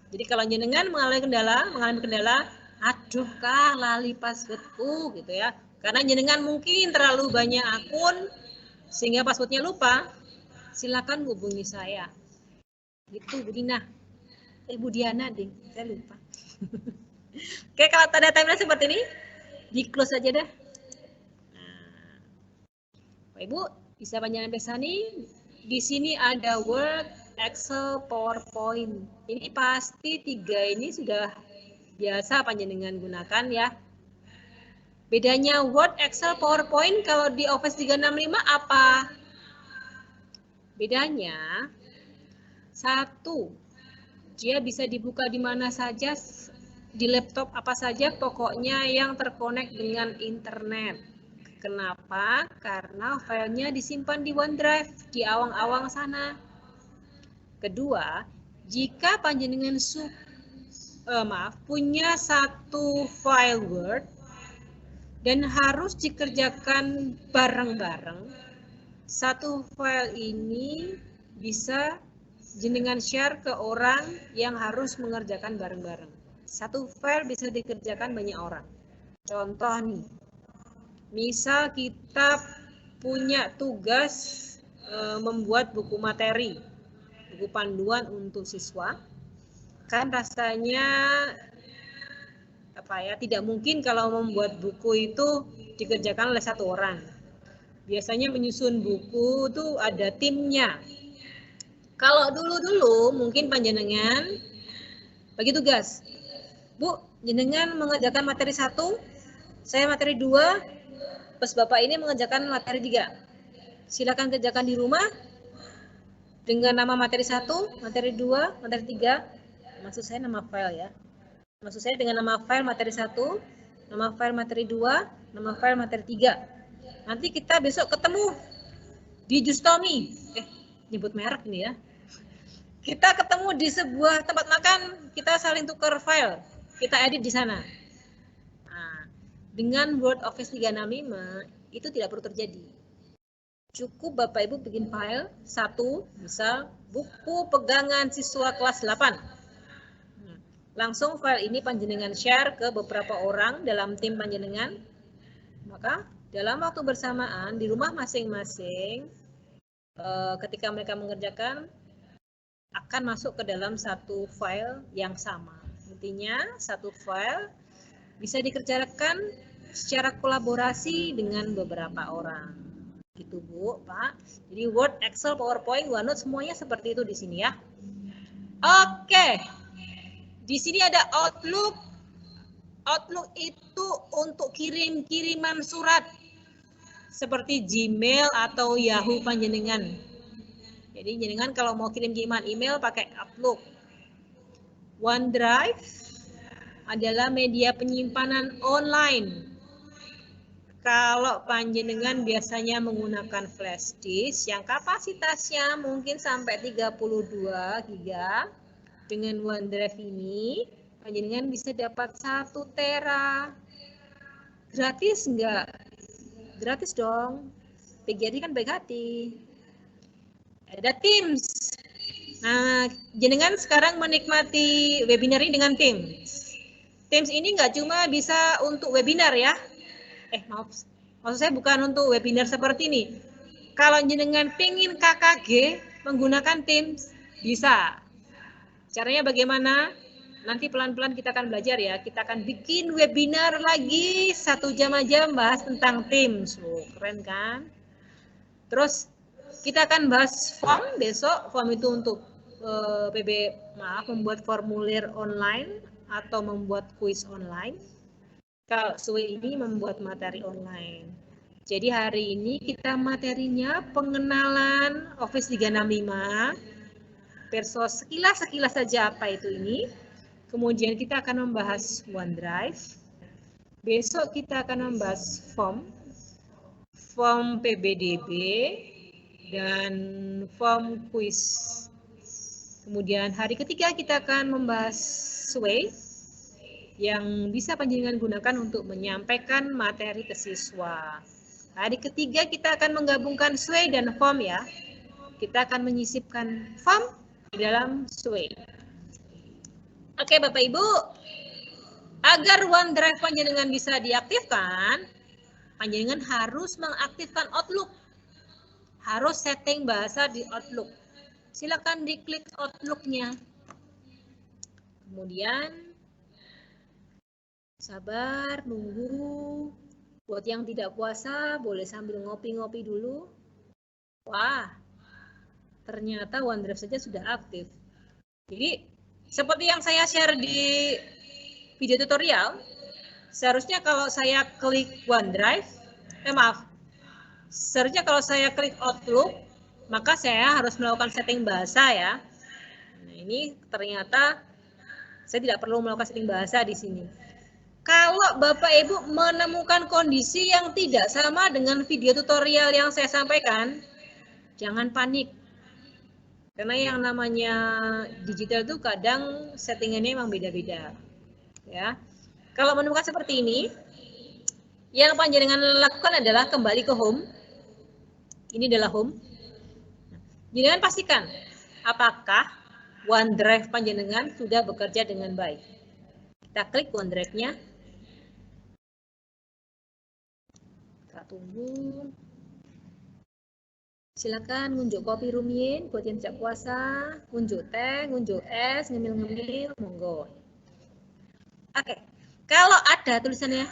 Speaker 4: Jadi kalau jenengan mengalami kendala, aduh kah lali passwordku gitu ya. Karena jenengan mungkin terlalu banyak akun sehingga passwordnya lupa, silakan hubungi saya. Gitu Bu Dina. Bu Diana ding, saya lupa. Oke, kalau tanda timeline seperti ini, di close aja dah. Nah, Bapak Ibu bisa panjangan sampai sini, Di sini ada Word, Excel, PowerPoint. Ini pasti 3 ini sudah biasa panjenengan gunakan ya. Bedanya Word, Excel, PowerPoint kalau di Office 365 apa? Bedanya, satu, dia bisa dibuka di mana saja, di laptop apa saja, pokoknya yang terkonek dengan internet. Kenapa? Karena filenya disimpan di OneDrive, di awang-awang sana. Kedua, jika panjenengan punya satu file Word dan harus dikerjakan bareng-bareng, satu file ini bisa jenengan share ke orang yang harus mengerjakan bareng-bareng. Satu file bisa dikerjakan banyak orang. Contoh nih, misal kita punya tugas membuat buku materi, buku panduan untuk siswa, kan rasanya tidak mungkin kalau membuat buku itu dikerjakan oleh satu orang. Biasanya menyusun buku itu ada timnya. Kalau dulu mungkin panjenengan bagi tugas, Bu, jenengan mengerjakan materi 1, saya materi 2, pas Bapak ini mengerjakan materi 3. Silakan kerjakan di rumah dengan nama materi 1, materi 2, materi 3. Maksud saya nama file ya. Maksud saya dengan nama file materi 1, nama file materi 2, nama file materi 3. Nanti kita besok ketemu di Justomi. Nyebut merek ini ya. Kita ketemu di sebuah tempat makan, kita saling tukar file. Kita edit di sana. Nah, dengan Word Office 365 itu tidak perlu terjadi. Cukup Bapak Ibu bikin file 1, misal buku pegangan siswa kelas 8. Langsung file ini panjenengan share ke beberapa orang dalam tim panjenengan. Maka dalam waktu bersamaan di rumah masing-masing, ketika mereka mengerjakan, akan masuk ke dalam satu file yang sama. Intinya satu file bisa dikerjakan secara kolaborasi dengan beberapa orang. Gitu Bu, Pak. Jadi Word, Excel, PowerPoint, OneNote semuanya seperti itu di sini ya. Oke. Di sini ada Outlook. Outlook itu untuk kirim-kiriman surat seperti Gmail atau Yahoo panjenengan. Jadi jenengan kalau mau kirim-kiriman email pakai Outlook. OneDrive adalah media penyimpanan online. Kalau panjenengan biasanya menggunakan flash disk yang kapasitasnya mungkin sampai 32 GB, dengan OneDrive ini panjenengan bisa dapat 1 tera. Gratis enggak? Gratis dong. PGRI kan baik hati. Ada Teams. Nah, jenengan sekarang menikmati webinar ini dengan Teams. Teams ini enggak cuma bisa untuk webinar ya. Maksud saya bukan untuk webinar seperti ini. Kalau jenengan pengen KKG menggunakan Teams, bisa. Caranya bagaimana? Nanti pelan-pelan kita akan belajar ya. Kita akan bikin webinar lagi 1 jam aja bahas tentang Teams. Keren kan? Terus kita akan bahas form besok. Form itu untuk membuat formulir online atau membuat kuis online. Kalau SUE ini membuat materi online. Jadi hari ini kita materinya pengenalan Office 365. Persos sekilas saja apa itu ini. Kemudian kita akan membahas OneDrive. Besok kita akan membahas form PBDB dan form quiz. Kemudian hari ketiga kita akan membahas SUE yang bisa panjenengan gunakan untuk menyampaikan materi ke siswa. Hari ketiga kita akan menggabungkan SUE dan form ya. Kita akan menyisipkan form di dalam SUE. Oke Bapak Ibu, agar OneDrive panjenengan bisa diaktifkan, panjenengan harus mengaktifkan Outlook. Harus setting bahasa di Outlook. Silakan diklik Outlook-nya. Kemudian sabar, nunggu. Buat yang tidak puasa, boleh sambil ngopi-ngopi dulu. Wah, ternyata OneDrive saja sudah aktif. Jadi seperti yang saya share di video tutorial, seharusnya kalau saya klik OneDrive, seharusnya kalau saya klik Outlook, maka saya harus melakukan setting bahasa ya. Nah, ini ternyata saya tidak perlu melakukan setting bahasa di sini. Kalau Bapak Ibu menemukan kondisi yang tidak sama dengan video tutorial yang saya sampaikan, jangan panik. Karena yang namanya digital itu kadang settingannya memang beda-beda. Ya. Kalau menemukan seperti ini, yang panjenengan lakukan adalah kembali ke home. Ini adalah home. Jangan pastikan apakah OneDrive panjenengan sudah bekerja dengan baik. Kita klik OneDrive-nya. Kita tunggu. Silakan ngunjuk kopi rumiyin buat yang tidak puasa, ngunjuk teh, ngunjuk es, ngemil-ngemil, monggo. Oke, kalau ada tulisannya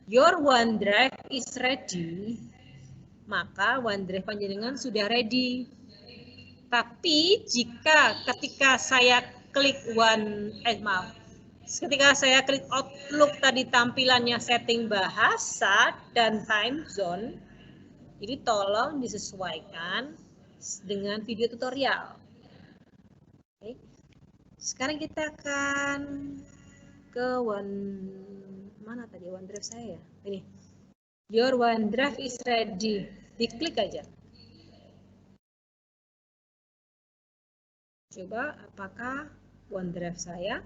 Speaker 4: Your OneDrive is ready, maka OneDrive panjenengan sudah ready. Tapi jika ketika saya klik ketika saya klik Outlook tadi tampilannya setting bahasa dan time zone, jadi tolong disesuaikan dengan video tutorial. Oke. Sekarang kita akan ke mana tadi OneDrive saya? Ini. Your OneDrive is ready. Diklik aja. Coba apakah OneDrive saya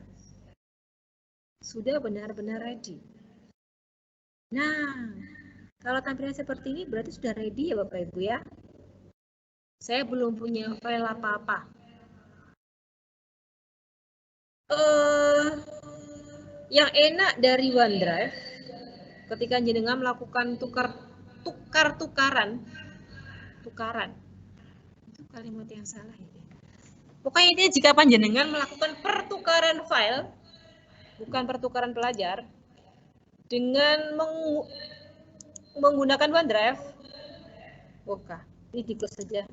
Speaker 4: sudah benar-benar ready. Nah, kalau tampilan seperti ini berarti sudah ready ya Bapak Ibu ya. Saya belum punya file apa-apa. Yang enak dari OneDrive ketika jenengan melakukan tukaran. Itu kalimat yang salah ya. Pokoknya ini jika panjenengan melakukan pertukaran file, bukan pertukaran pelajar, dengan menggunakan OneDrive, ini di close saja.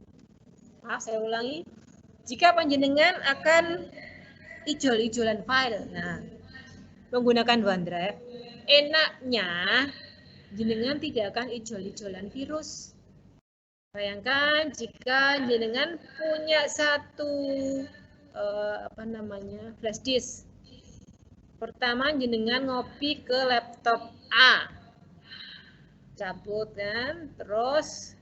Speaker 4: Maaf, saya ulangi. Jika panjenengan akan ijol-ijolan file, nah, menggunakan OneDrive, enaknya jenengan tidak akan ijol-ijolan virus. Bayangkan jika jenengan punya satu flash disk. Pertama jenengan ngopi ke laptop A. Cabut kan, terus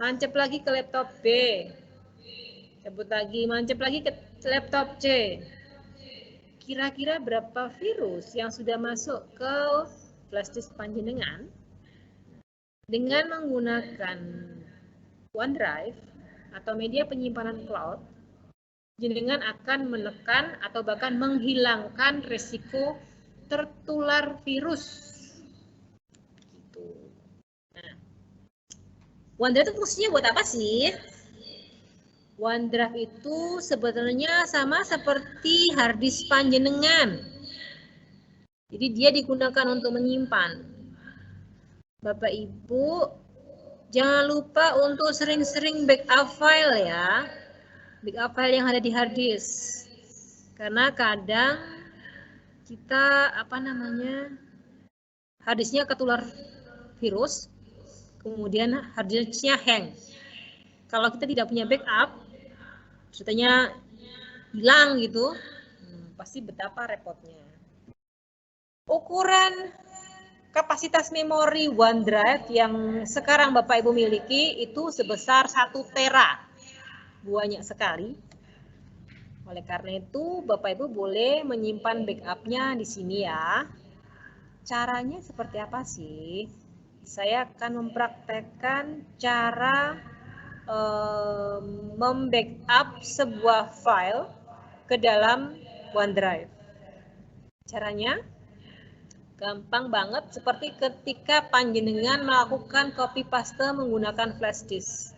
Speaker 4: mancep lagi ke laptop B. Cabut lagi, mancep lagi ke laptop C. Kira-kira berapa virus yang sudah masuk ke flash disk panjenengan dengan menggunakan OneDrive atau media penyimpanan cloud, jenengan akan menekan atau bahkan menghilangkan risiko tertular virus. Gitu. Nah, OneDrive itu fungsinya buat apa sih? OneDrive itu sebenarnya sama seperti harddisk panjenengan. Jadi dia digunakan untuk menyimpan. Bapak Ibu, jangan lupa untuk sering-sering backup file ya. Backup file yang ada di harddisk. Karena kadang kita harddisknya ketular virus, kemudian harddisknya hang. Kalau kita tidak punya backup, ceritanya hilang gitu, pasti betapa repotnya. Ukuran kapasitas memori OneDrive yang sekarang Bapak Ibu miliki itu sebesar 1 tera. Banyak sekali. Oleh karena itu, Bapak Ibu boleh menyimpan backupnya di sini ya. Caranya seperti apa sih? Saya akan mempraktekkan cara membackup sebuah file ke dalam OneDrive. Caranya gampang banget, seperti ketika panjenengan melakukan copy paste menggunakan flash disk.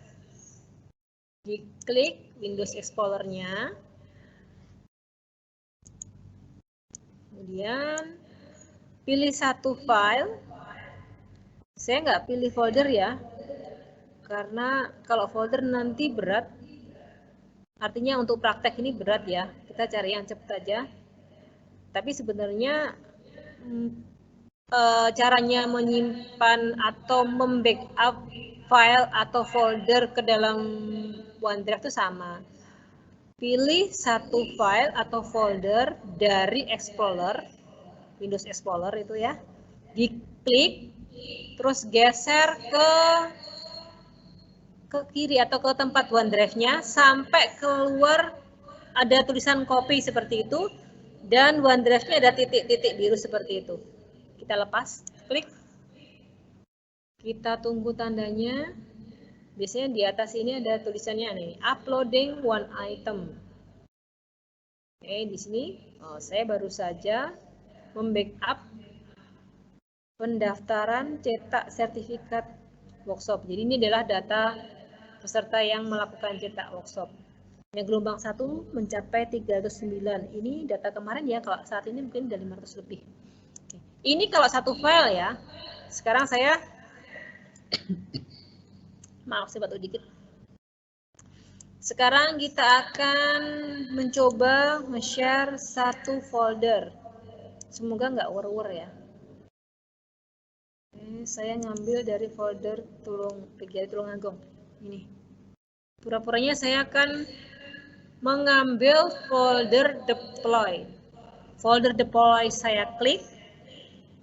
Speaker 4: Diklik Windows Explorer-nya, kemudian pilih satu file. Saya nggak pilih folder ya, karena kalau folder nanti berat Artinya untuk praktek ini berat ya, kita cari yang cepat aja. Tapi sebenarnya caranya menyimpan atau membackup file atau folder ke dalam OneDrive itu sama. Pilih satu file atau folder dari Explorer, Windows Explorer itu ya, diklik, terus geser ke kiri atau ke tempat OneDrive-nya sampai keluar ada tulisan copy seperti itu, dan OneDrive-nya ada titik-titik biru seperti itu. Kita lepas, klik, kita tunggu tandanya. Biasanya di atas ini ada tulisannya nih, uploading one item. Oke, di sini saya baru saja membackup pendaftaran cetak sertifikat workshop. Jadi ini adalah data peserta yang melakukan cetak workshop. Yang gelombang 1 mencapai 309. Ini data kemarin ya, kalau saat ini mungkin udah 500 lebih. Oke. Ini kalau satu file ya. Sekarang saya maaf saya batuk dikit. Sekarang kita akan mencoba nge-share satu folder. Semoga nggak war-war ya. Oke, saya ngambil dari folder PGRI Tulungagung. Ini. Pura-puranya saya akan mengambil folder deploy. Folder deploy saya klik.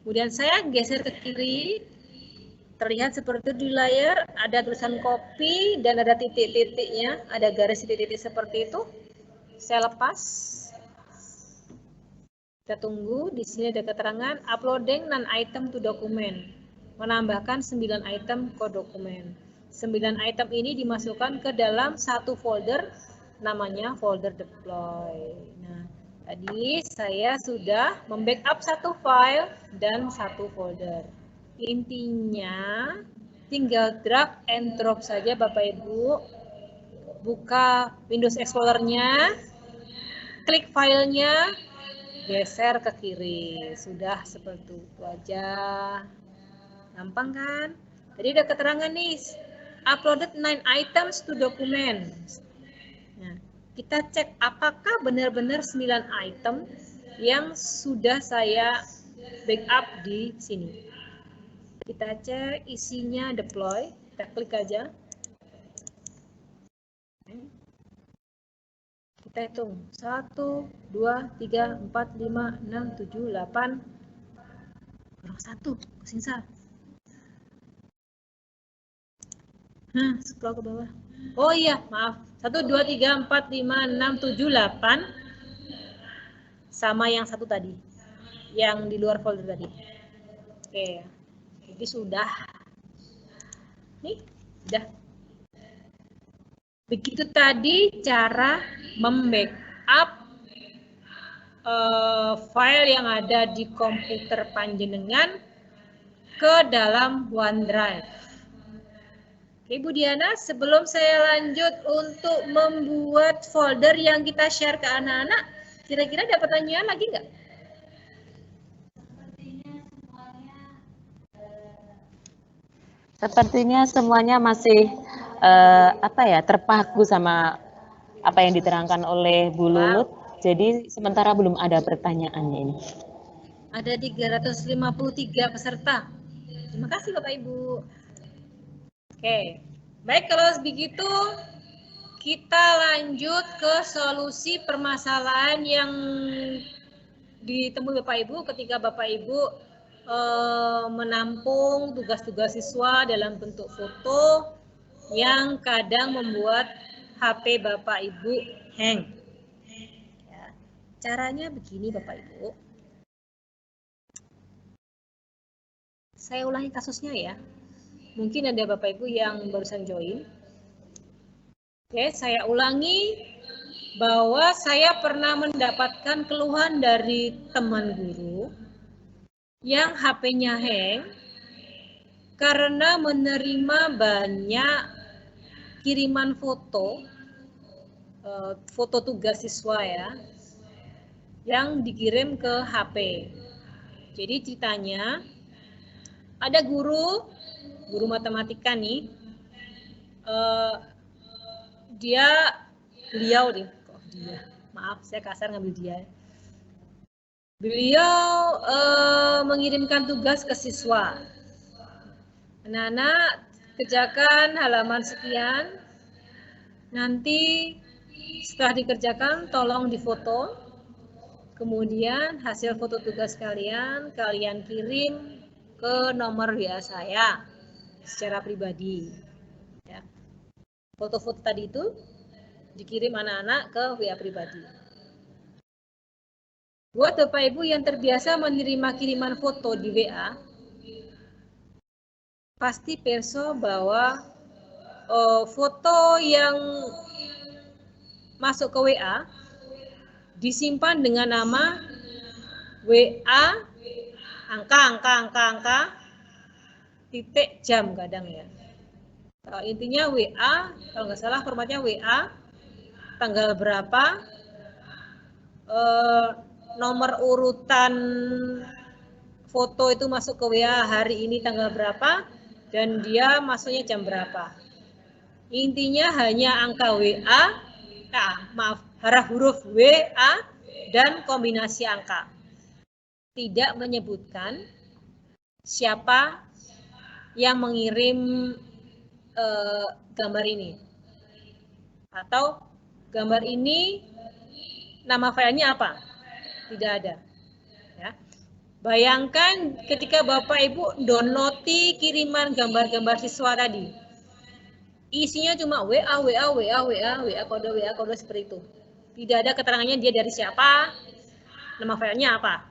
Speaker 4: Kemudian saya geser ke kiri. Terlihat seperti di layar, ada tulisan copy dan ada titik-titiknya, ada garis titik-titik seperti itu. Saya lepas. Kita tunggu, di sini ada keterangan uploading non-item to document. Menambahkan 9 item ke dokumen. 9 item ini dimasukkan ke dalam satu folder, namanya folder deploy. Nah, tadi saya sudah membackup satu file dan satu folder. Intinya tinggal drag and drop saja Bapak Ibu. Buka Windows Explorer-nya, klik filenya, geser ke kiri. Sudah seperti itu aja. Gampang kan? Tadi ada keterangan nih, uploaded 9 items to document. Nah, kita cek apakah benar-benar 9 item yang sudah saya backup di sini. Kita cek isinya deploy, kita klik aja. Kita hitung 1, 2, 3, 4, 5, 6, 7, 8, kurang 1, kesingsa. Nah, scroll ke bawah. Oh iya, maaf. 1, 2, 3, 4, 5, 6, 7, 8. Sama yang satu tadi. Yang di luar folder tadi. Oke. Jadi sudah. Nih, sudah. Begitu tadi cara membackup file yang ada di komputer panjenengan ke dalam OneDrive. Oke, Bu Diana, sebelum saya lanjut untuk membuat folder yang kita share ke anak-anak, kira-kira ada pertanyaan lagi nggak?
Speaker 1: Sepertinya semuanya masih terpaku sama apa yang diterangkan oleh Bu Lulut. Jadi sementara belum ada pertanyaannya ini.
Speaker 4: Ada 353 peserta. Terima kasih Bapak Ibu. Oke, baik kalau begitu kita lanjut ke solusi permasalahan yang ditemui Bapak Ibu ketika Bapak Ibu menampung tugas-tugas siswa dalam bentuk foto yang kadang membuat HP Bapak Ibu hang. Ya, caranya begini Bapak Ibu. Saya ulangi kasusnya ya. Mungkin ada Bapak Ibu yang barusan join. Oke, saya ulangi bahwa saya pernah mendapatkan keluhan dari teman guru yang HP-nya hang karena menerima banyak kiriman foto tugas siswa ya, yang dikirim ke HP. Jadi ceritanya ada guru matematika nih, dia beliau nih, kok dia, maaf saya kasar ngambil dia. Beliau mengirimkan tugas ke siswa. Anak-anak kerjakan halaman sekian, nanti setelah dikerjakan tolong difoto, kemudian hasil foto tugas kalian kirim ke nomor WA saya secara pribadi. Ya. Foto-foto tadi itu dikirim anak-anak ke WA pribadi. Buat Bapak Ibu yang terbiasa menerima kiriman foto di WA, pasti perso bahwa foto yang masuk ke WA disimpan dengan nama WA angka titik jam kadang ya. Intinya WA, kalau nggak salah formatnya WA tanggal berapa, nomor urutan foto itu masuk ke WA hari ini tanggal berapa, dan dia masuknya jam berapa. Intinya hanya angka WA, huruf WA dan kombinasi angka. Tidak menyebutkan siapa yang mengirim gambar ini. Atau gambar ini nama filenya apa? Tidak ada. Ya. Bayangkan ketika Bapak Ibu downloadi kiriman gambar-gambar siswa tadi. Isinya cuma WA kode seperti itu. Tidak ada keterangannya dia dari siapa, nama filenya apa.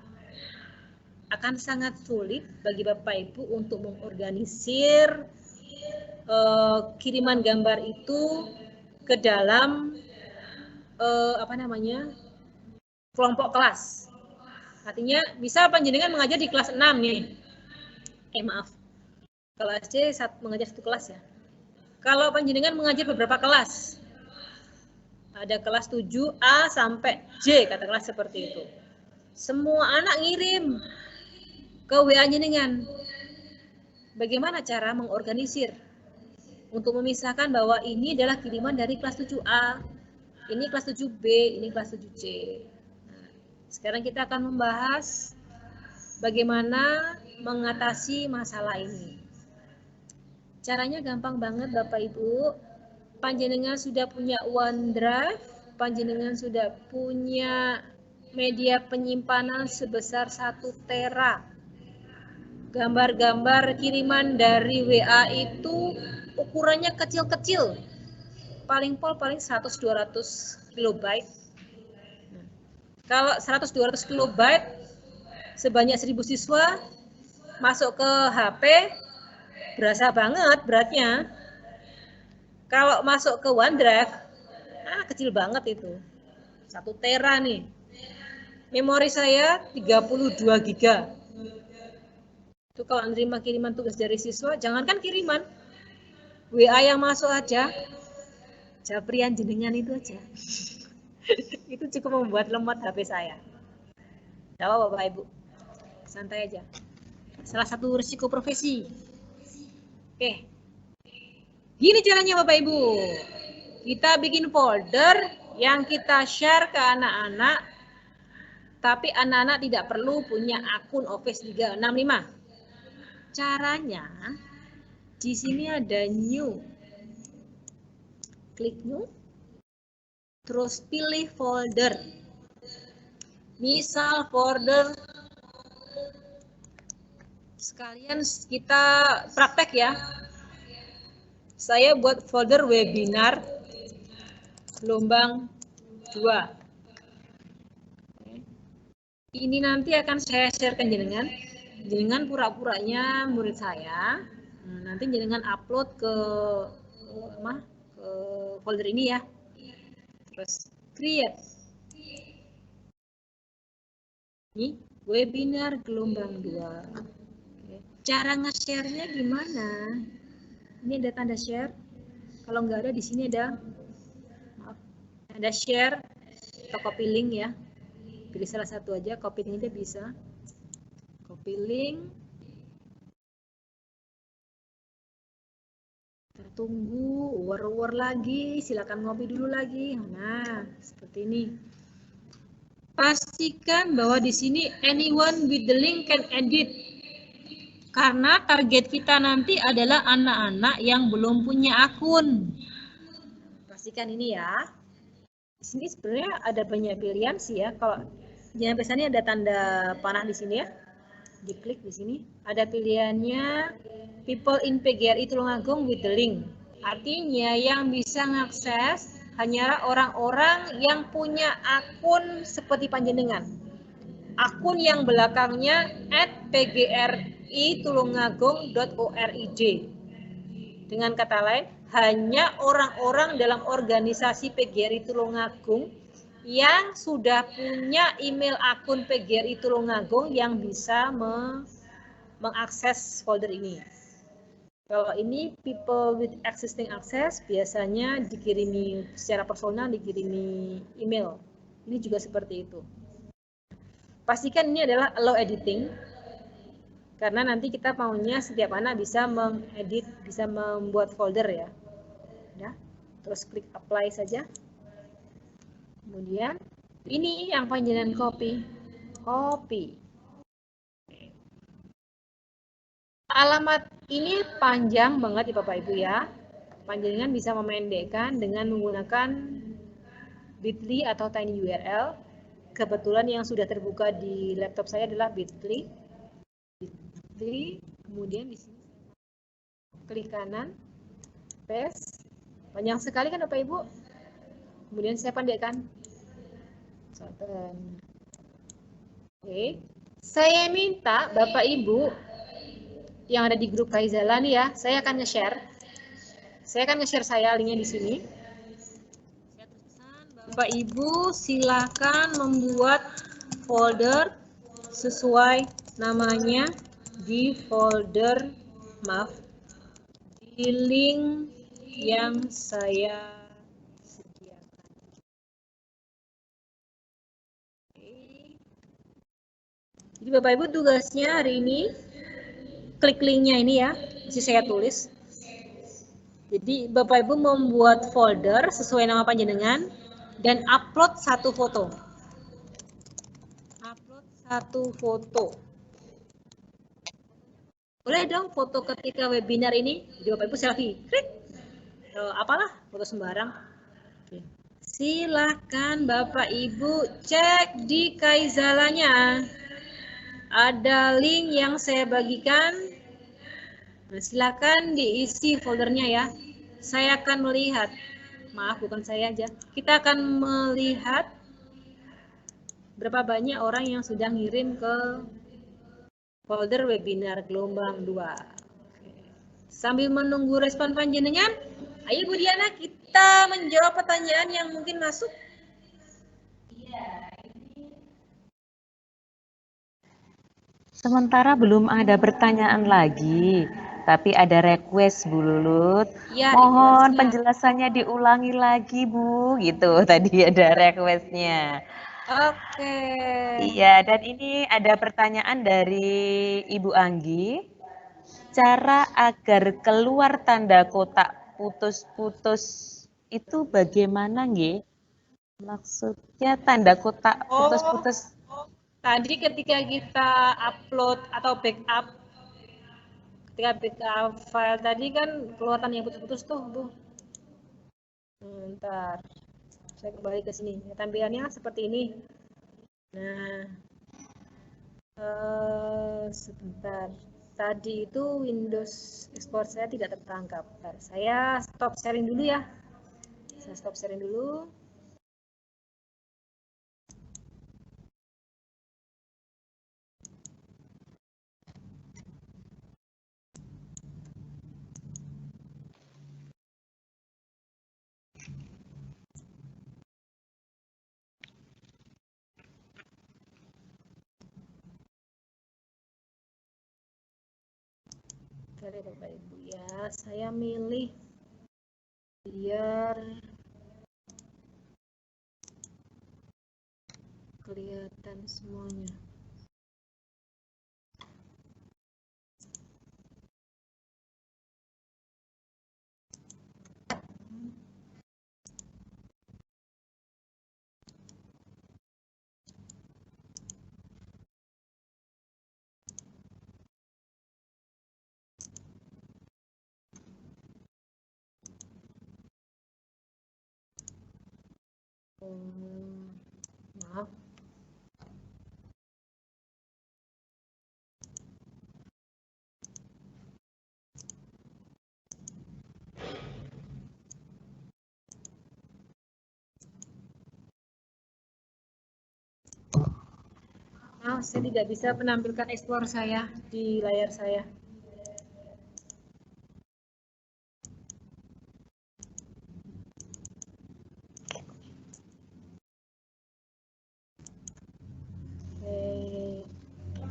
Speaker 4: Akan sangat sulit bagi Bapak Ibu untuk mengorganisir kiriman gambar itu ke dalam kelompok kelas. Artinya misal panjenengan mengajar di kelas 6 nih. Kelas C mengajar satu kelas ya. Kalau panjenengan mengajar beberapa kelas, ada kelas 7A sampai J, katakanlah seperti itu. Semua anak ngirim ke WA jenengan. Bagaimana cara mengorganisir untuk memisahkan bahwa ini adalah kiriman dari kelas 7A, ini kelas 7B, ini kelas 7C. Nah, sekarang kita akan membahas bagaimana mengatasi masalah ini. Caranya gampang banget Bapak Ibu. Panjenengan sudah punya OneDrive, panjenengan sudah punya media penyimpanan sebesar 1 tera. Gambar-gambar kiriman dari WA itu ukurannya kecil-kecil. Paling 100-200 kilobyte. Kalau 100-200 kilobyte sebanyak 1000 siswa masuk ke HP, berasa banget beratnya. Kalau masuk ke OneDrive, kecil banget itu. 1 tera nih. Memori saya 32 giga. Itu kalau menerima kiriman tugas dari siswa, jangankan kiriman, WA yang masuk aja, japrian jenengan itu aja. Itu cukup membuat lemot HP saya. Jawab Bapak Ibu. Santai aja. Salah satu risiko profesi. Oke. Gini caranya Bapak Ibu. Kita bikin folder yang kita share ke anak-anak, tapi anak-anak tidak perlu punya akun Office 365. Caranya, di sini ada new. Klik new. Terus pilih folder. Misal folder, sekalian kita praktek ya. Saya buat folder webinar gelombang 2. Ini nanti akan saya share ke jenengan. Jenengan pura-puranya murid saya. Nanti jenengan upload ke folder ini ya. Terus create. Ini webinar gelombang 2. Cara nge-share-nya gimana? Ini ada tanda share. Kalau nggak ada, di sini ada share atau copy link ya. Pilih salah satu aja, copy link aja bisa. Copy link. Tertunggu, war lagi, silakan ngopi dulu lagi. Nah, seperti ini. Pastikan bahwa di sini anyone with the link can edit. Karena target kita nanti adalah anak-anak yang belum punya akun. Pastikan ini ya. Di sini sebenarnya ada banyak pilihan sih ya. Kalau jangan pesannya ada tanda panah di sini ya. Diklik di sini. Ada pilihannya people in PGRI Tulungagung with the link. Artinya yang bisa mengakses hanyalah orang-orang yang punya akun seperti panjenengan. Akun yang belakangnya @pgritulungagung.org. Dengan kata lain, hanya orang-orang dalam organisasi PGRI Tulungagung yang sudah punya email akun PGRI Tulungagung yang bisa mengakses folder ini. Kalau ini people with existing access biasanya dikirimi secara personal, dikirimi email. Ini juga seperti itu. Pastikan ini adalah allow editing, karena nanti kita maunya setiap anak bisa mengedit, bisa membuat folder ya. Terus klik apply saja. Kemudian ini yang panjenengan copy. Alamat ini panjang banget ya Bapak Ibu ya. Panjenengan bisa memendekkan dengan menggunakan bit.ly atau tiny URL. Kebetulan yang sudah terbuka di laptop saya adalah bit.ly. Kemudian di sini klik kanan, paste. Panjang sekali kan Bapak Ibu. Kemudian saya pendekkan. Oke. Saya minta Bapak Ibu yang ada di grup Kaizala nih ya, saya akan nge-share. Saya linknya di sini. Bapak Ibu silakan membuat folder sesuai namanya di folder di link yang saya sediakan. Jadi Bapak Ibu tugasnya hari ini klik linknya ini ya, masih saya tulis. Jadi Bapak Ibu membuat folder sesuai nama panjenengan dan upload satu foto. Boleh dong foto ketika webinar ini. Jadi Bapak Ibu selfie. Klik. Apalah, foto sembarang. Oke. Silakan Bapak Ibu cek di Kaizalanya. Ada link yang saya bagikan. Nah, silakan diisi foldernya ya. Saya akan melihat. Maaf, bukan saya aja. Kita akan melihat berapa banyak orang yang sudah ngirim ke folder webinar gelombang 2. Sambil menunggu respon panjenengan, ayo Bu Diana kita menjawab pertanyaan yang mungkin masuk.
Speaker 1: Sementara belum ada pertanyaan lagi, tapi ada request Bu Lulut.
Speaker 4: Ya,
Speaker 1: mohon penjelasannya diulangi lagi Bu, gitu tadi ada requestnya.
Speaker 4: Oke.
Speaker 1: Iya, dan ini ada pertanyaan dari Ibu Anggi. Cara agar keluar tanda kotak putus-putus itu bagaimana nggih? Maksudnya tanda kotak putus-putus.
Speaker 4: Tadi ketika kita upload atau backup, ketika backup file tadi kan keluar tanda yang putus-putus tuh Bu. Bentar, saya kembali ke sini. Tampilannya seperti ini. Nah, sebentar. Tadi itu Windows Explorer saya tidak tertangkap. Bentar, saya stop sharing dulu ya. Saya stop sharing dulu. Oke Bapak Ibu ya, saya milih biar kelihatan semuanya. Maaf. Saya tidak bisa menampilkan Explorer saya di layar saya.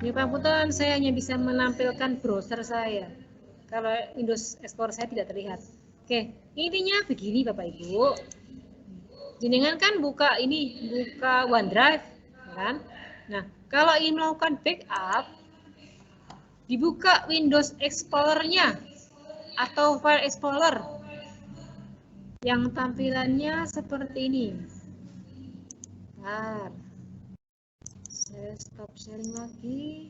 Speaker 4: Ini Pangapunten, saya hanya bisa menampilkan browser saya. Kalau Windows Explorer saya tidak terlihat. Oke, intinya begini Bapak Ibu. Jenengan kan buka OneDrive, kan? Nah, kalau ingin melakukan backup, dibuka Windows Explorer-nya atau File Explorer yang tampilannya seperti ini. Bentar. Saya stop sharing lagi.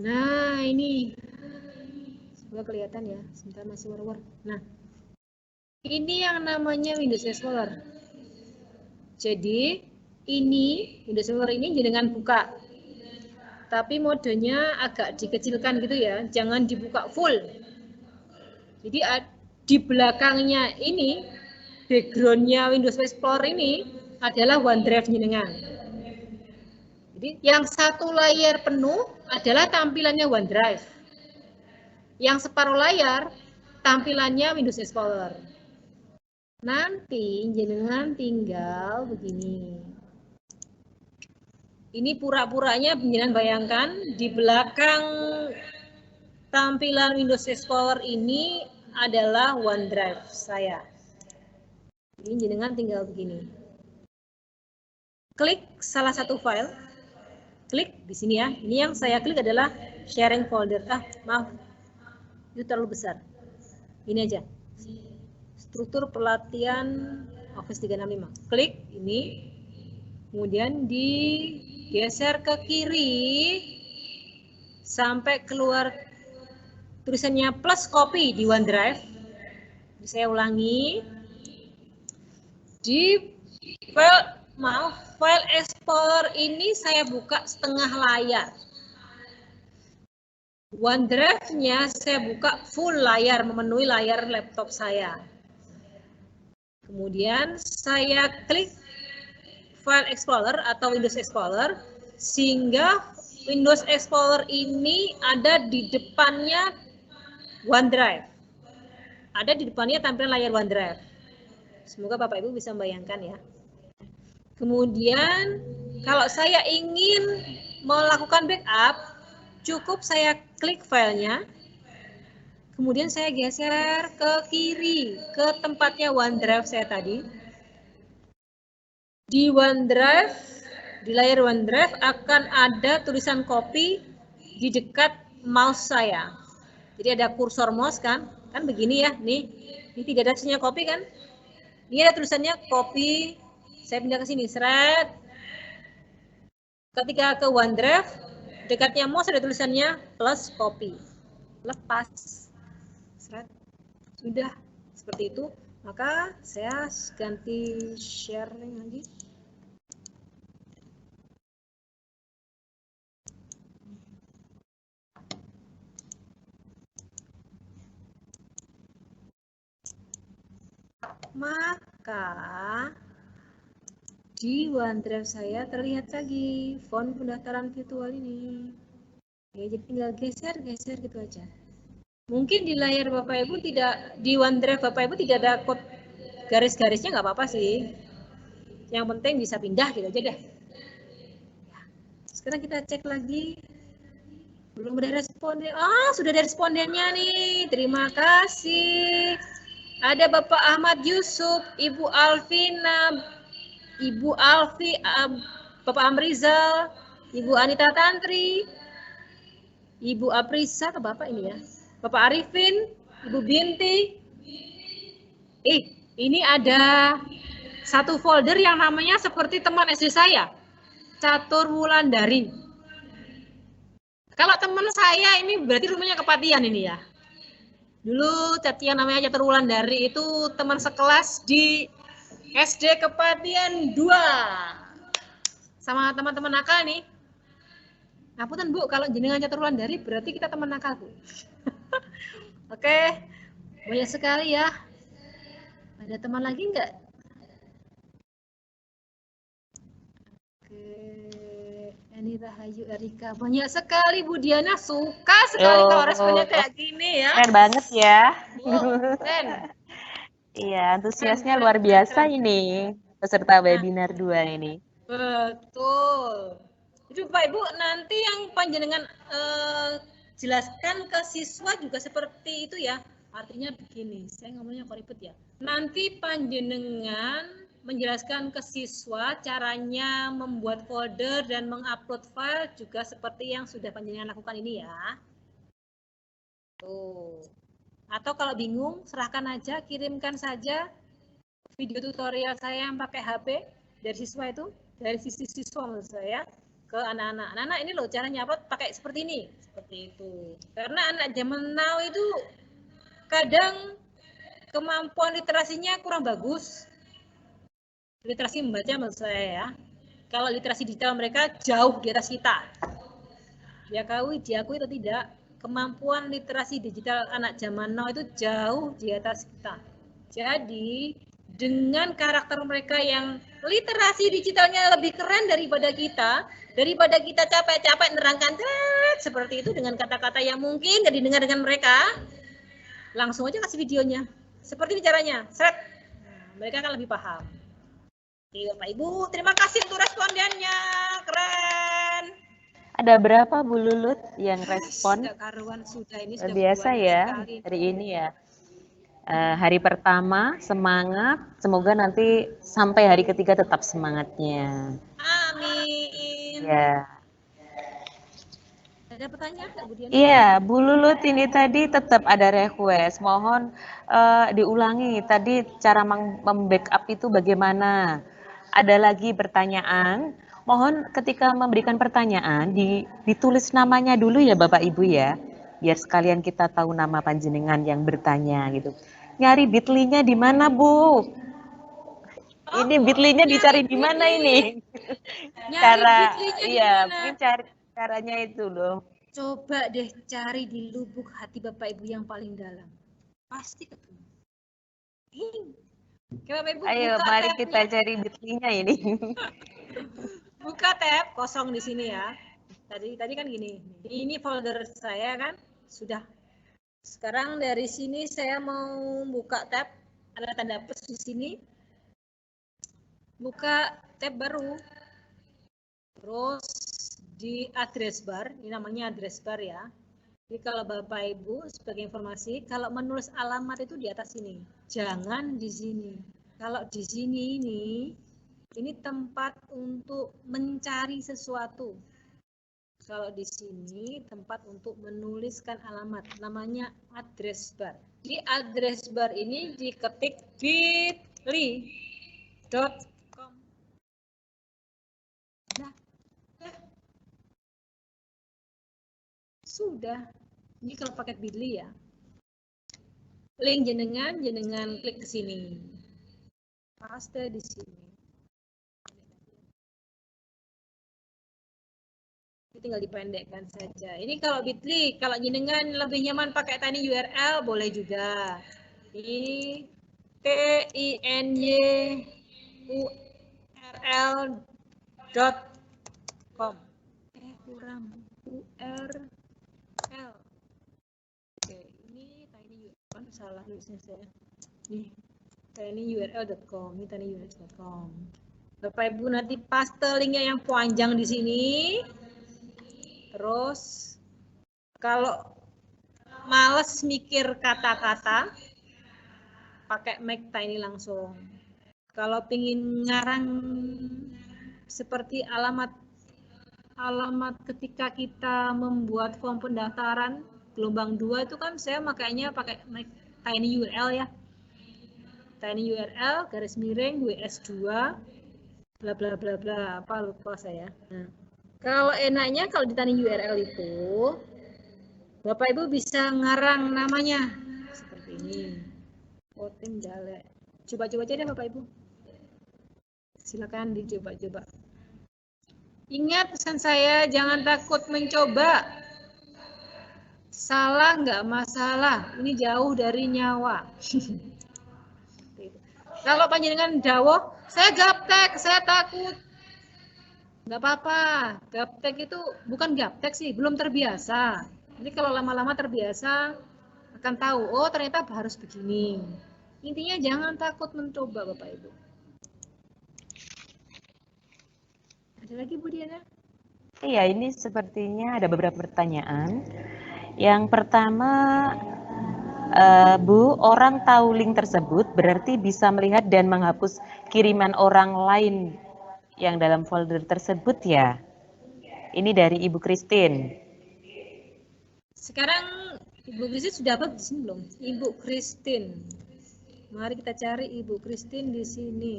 Speaker 4: Nah, ini. Semoga kelihatan ya. Sebentar masih war-war. Nah, ini yang namanya Windows Explorer. Jadi, ini Windows Explorer ini jenengan buka. Tapi modenya agak dikecilkan gitu ya. Jangan dibuka full. Jadi, di belakangnya ini, background-nya Windows Explorer ini adalah OneDrive jenengan. Jadi yang satu layar penuh adalah tampilannya OneDrive. Yang separuh layar tampilannya Windows Explorer. Nanti jenengan tinggal begini. Ini pura-puranya jenengan bayangkan di belakang tampilan Windows Explorer ini adalah OneDrive saya. Ini jenengan tinggal begini. Klik salah satu file. Klik di sini ya. Ini yang saya klik adalah sharing folder. Maaf. Itu terlalu besar. Ini aja. Struktur pelatihan Office 365. Klik ini. Kemudian digeser ke kiri sampai keluar tulisannya plus copy di OneDrive. Saya ulangi. Di file Explorer ini saya buka setengah layar. OneDrive-nya saya buka full layar, memenuhi layar laptop saya. Kemudian saya klik File Explorer atau Windows Explorer, sehingga Windows Explorer ini ada di depannya OneDrive. Ada di depannya tampilan layar OneDrive. Semoga Bapak Ibu bisa membayangkan ya. Kemudian kalau saya ingin melakukan backup, cukup saya klik filenya, kemudian saya geser ke kiri, ke tempatnya OneDrive saya tadi. Di OneDrive, di layar OneDrive akan ada tulisan copy di dekat mouse saya. Jadi ada kursor mouse kan begini ya, nih. Ini tidak ada tulisannya copy kan? Ini ada tulisannya copy. Saya pindah ke sini, seret. Ketika ke OneDrive, dekatnya mouse ada tulisannya plus copy. Lepas. Seret. Sudah seperti itu. Maka saya ganti sharing lagi. Maka di OneDrive saya terlihat lagi font pendaftaran virtual ini. Ya, jadi tinggal geser gitu aja. Mungkin di layar Bapak Ibu tidak, di OneDrive Bapak Ibu tidak ada kode garis-garisnya, nggak apa-apa sih. Yang penting bisa pindah gitu aja deh. Sekarang kita cek lagi. Belum ada responden. Sudah ada respondennya nih. Terima kasih. Ada Bapak Ahmad Yusuf, Ibu Alvina, Ibu Alfi, Bapak Amrizal, Ibu Anita Tantri, Ibu Aprisa, ke Bapak ini ya, Bapak Arifin, Ibu Binti. Ini ada satu folder yang namanya seperti teman SD saya. Catur Wulandari. Kalau teman saya ini berarti rumahnya Kepatihan ini ya. Dulu yang namanya Catur Wulandari itu teman sekelas di SD Kepatihan 2. Sama teman-teman nakal nih. Ngapunten Bu, kalau jenengan Catur Wulandari berarti kita teman nakal Bu. Oke, banyak sekali ya. Ada teman lagi nggak? Oke, Eni Rahayu Erika. Banyak sekali Bu Diana, suka sekali kalau responnya kayak gini ya.
Speaker 1: Keren banget ya.
Speaker 4: Keren.
Speaker 1: Iya, antusiasnya luar biasa ini peserta webinar 2 ini.
Speaker 4: Betul. Jadi Bapak Ibu nanti yang panjenengan jelaskan ke siswa juga seperti itu ya. Artinya begini, saya ngomongnya kok ribet ya. Nanti panjenengan menjelaskan ke siswa caranya membuat folder dan mengupload file juga seperti yang sudah panjenengan lakukan ini ya. Tuh. Atau kalau bingung, serahkan aja, kirimkan saja video tutorial saya yang pakai HP dari siswa itu, dari sisi siswa menurut saya ke anak-anak. Anak-anak ini loh caranya apa? Pakai seperti ini, seperti itu. Karena anak zaman now itu kadang kemampuan literasinya kurang bagus. Literasi membaca menurut saya ya. Kalau literasi digital mereka jauh di atas kita. Diakui atau tidak, kemampuan literasi digital anak zaman now itu jauh di atas kita. Jadi dengan karakter mereka yang literasi digitalnya lebih keren daripada kita capek-capek nerangkan seperti itu dengan kata-kata yang mungkin gak didengar dengan mereka, langsung aja kasih videonya. Seperti ini caranya, seret. Nah, mereka akan lebih paham. Oke, Bapak Ibu, terima kasih untuk respondennya, keren.
Speaker 1: Ada berapa Bu Lulut yang respon?
Speaker 4: Sudah karuan, sudah ini sudah
Speaker 1: biasa ya
Speaker 4: sekali.
Speaker 1: hari ini ya. Hari pertama semangat, semoga nanti sampai hari ketiga tetap semangatnya.
Speaker 4: Amin.
Speaker 1: Ya.
Speaker 4: Ada pertanyaan nggak Bu Diana?
Speaker 1: Iya, Bu Lulut ini tadi tetap ada request. Mohon diulangi tadi cara membackup itu bagaimana. Ada lagi pertanyaan. Mohon ketika memberikan pertanyaan ditulis namanya dulu ya Bapak Ibu ya. Biar sekalian kita tahu nama panjenengan yang bertanya gitu. Nyari bitly-nya di mana, Bu? Ini bitly-nya dicari di mana ini? Cara iya, mungkin caranya itu loh.
Speaker 4: Coba deh cari di lubuk hati Bapak Ibu yang paling dalam. Pasti ketemu. Oke, Bapak Ibu,
Speaker 1: ayo mari kita cari bitly-nya ini.
Speaker 4: Buka tab kosong di sini ya. Tadi kan gini. Ini folder saya kan sudah. Sekarang dari sini saya mau buka tab, ada tanda plus di sini. Buka tab baru. Terus di address bar, ini namanya address bar ya. Jadi kalau Bapak Ibu sebagai informasi, kalau menulis alamat itu di atas sini. Jangan di sini. Kalau di sini ini tempat untuk mencari sesuatu. Kalau di sini tempat untuk menuliskan alamat, namanya address bar. Di address bar ini diketik bit.ly.com. Nah, sudah. Ini kalau paket bit.ly ya. Link jenengan klik ke sini. Paste di sini. Tinggal dipendekkan saja. Ini kalau bit.ly, kalau jenengan lebih nyaman pakai tiny URL boleh juga. Ini tinyurl.com. Kurang URL. Oke, ini tiny URL, salah nulisnya saya. Nih, tinyurl.com, ini tinyurl.com. Bapak Ibu nanti paste linknya yang panjang di sini. Terus kalau males mikir kata-kata, pakai Make Tiny langsung. Kalau pingin ngarang seperti alamat ketika kita membuat form pendaftaran gelombang 2 itu kan saya makanya pakai Make Tiny URL ya. Tiny URL garis miring WS2 bla bla bla bla, apa lupa saya. Nah, kalau enaknya kalau di tani URL itu Bapak Ibu bisa ngarang namanya seperti ini. Voting Jale. Coba-coba aja deh Bapak Ibu. Silakan dicoba-coba. Ingat pesan saya, jangan takut mencoba. Salah nggak masalah, ini jauh dari nyawa. Kalau panjenengan dawuh, saya gaptek, saya takut. Nggak apa-apa, gaptek itu bukan gaptek sih, belum terbiasa. Ini kalau lama-lama terbiasa, akan tahu, oh ternyata harus begini. Intinya jangan takut mencoba Bapak Ibu. Ada lagi Bu Diana?
Speaker 1: Iya, ini sepertinya ada beberapa pertanyaan. Yang pertama, Bu, orang tahu link tersebut berarti bisa melihat dan menghapus kiriman orang lain yang dalam folder tersebut ya? Ini dari Ibu Christine.
Speaker 4: Sekarang Ibu Christine sudah apa di sini belum? Ibu Christine. Mari kita cari Ibu Christine di sini.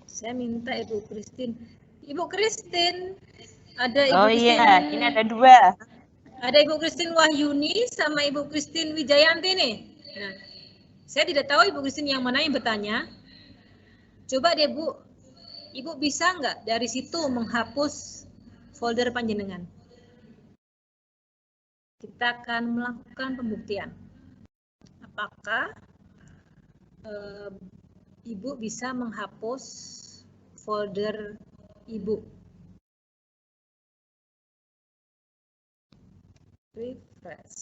Speaker 4: Saya minta Ibu Christine. Ibu Christine, ada Ibu Christine.
Speaker 1: Iya, ini ada dua.
Speaker 4: Ada Ibu Christine Wahyuni sama Ibu Christine Wijayanti nih. Nah, saya tidak tahu Ibu Christine yang mana yang bertanya. Coba deh Bu, Ibu bisa nggak dari situ menghapus folder panjenengan? Kita akan melakukan pembuktian. Apakah Ibu bisa menghapus folder Ibu? Refresh.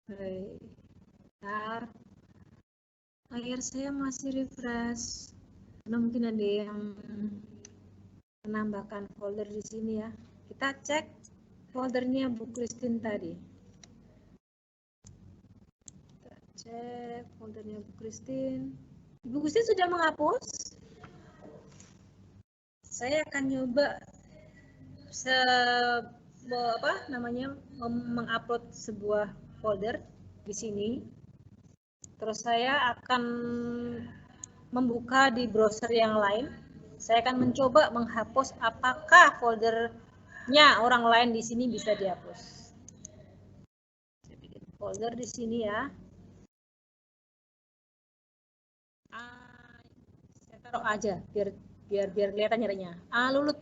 Speaker 4: Bentar. Layar saya masih refresh. Karena mungkin ada yang menambahkan folder di sini ya. Kita cek foldernya Bu Christine tadi. Kita cek foldernya Bu Christine. Ibu Christine sudah menghapus? Saya akan nyoba mengupload sebuah folder di sini. Terus saya akan membuka di browser yang lain. Saya akan mencoba menghapus apakah foldernya orang lain di sini bisa dihapus. Saya bikin folder di sini ya. Saya taruh aja biar kelihatan nyarinya. Lulut.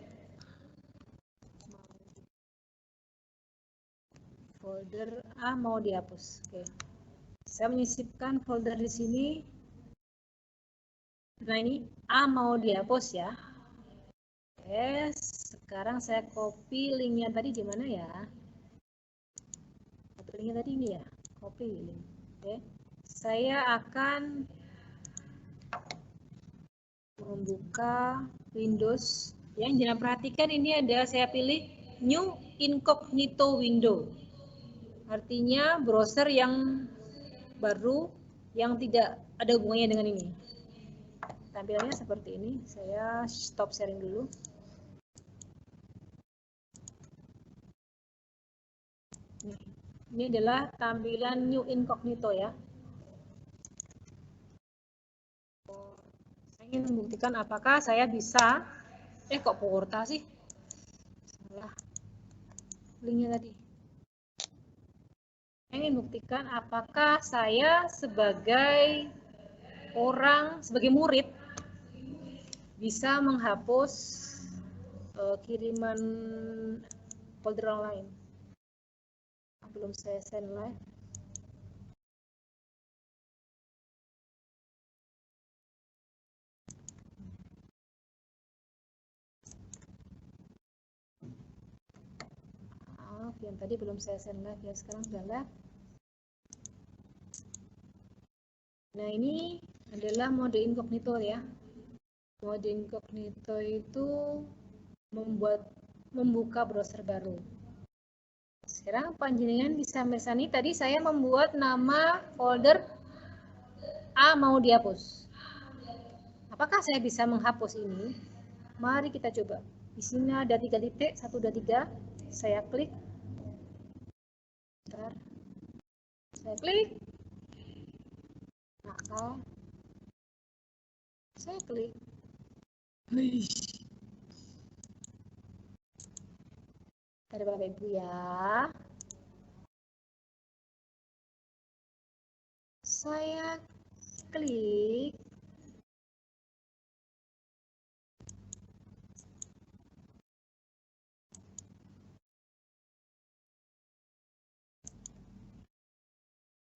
Speaker 4: Folder A mau dihapus. Oke. Saya menyisipkan folder di sini. Nah ini A mau dihapus ya. Oke, sekarang saya copy linknya tadi di mana ya? Linknya tadi ini ya, copy link. Oke, saya akan membuka Windows. Yang jangan perhatikan ini ada saya pilih New Incognito Window. Artinya browser yang baru yang tidak ada hubungannya dengan ini. Tampilannya seperti ini. Saya stop sharing dulu. Ini adalah tampilan New Incognito ya. Saya ingin membuktikan apakah saya bisa. Kok Porta sih? Salah. Linknya tadi. Saya ingin membuktikan apakah saya sebagai sebagai murid bisa menghapus kiriman folder lain. Belum saya send live. Maaf, yang tadi belum saya send live ya, sekarang sudah live. Nah, ini adalah mode incognito ya. Mode incognito itu membuka browser baru. Sekarang panjenengan bisa mesani tadi saya membuat nama folder A mau dihapus. Apakah saya bisa menghapus ini? Mari kita coba. Di sini ada 3 titik, 1, 2, 3. Saya klik. Bentar. Saya klik. Nakal. Saya klik. Wih. Ada Bapak Ibu ya. Saya klik.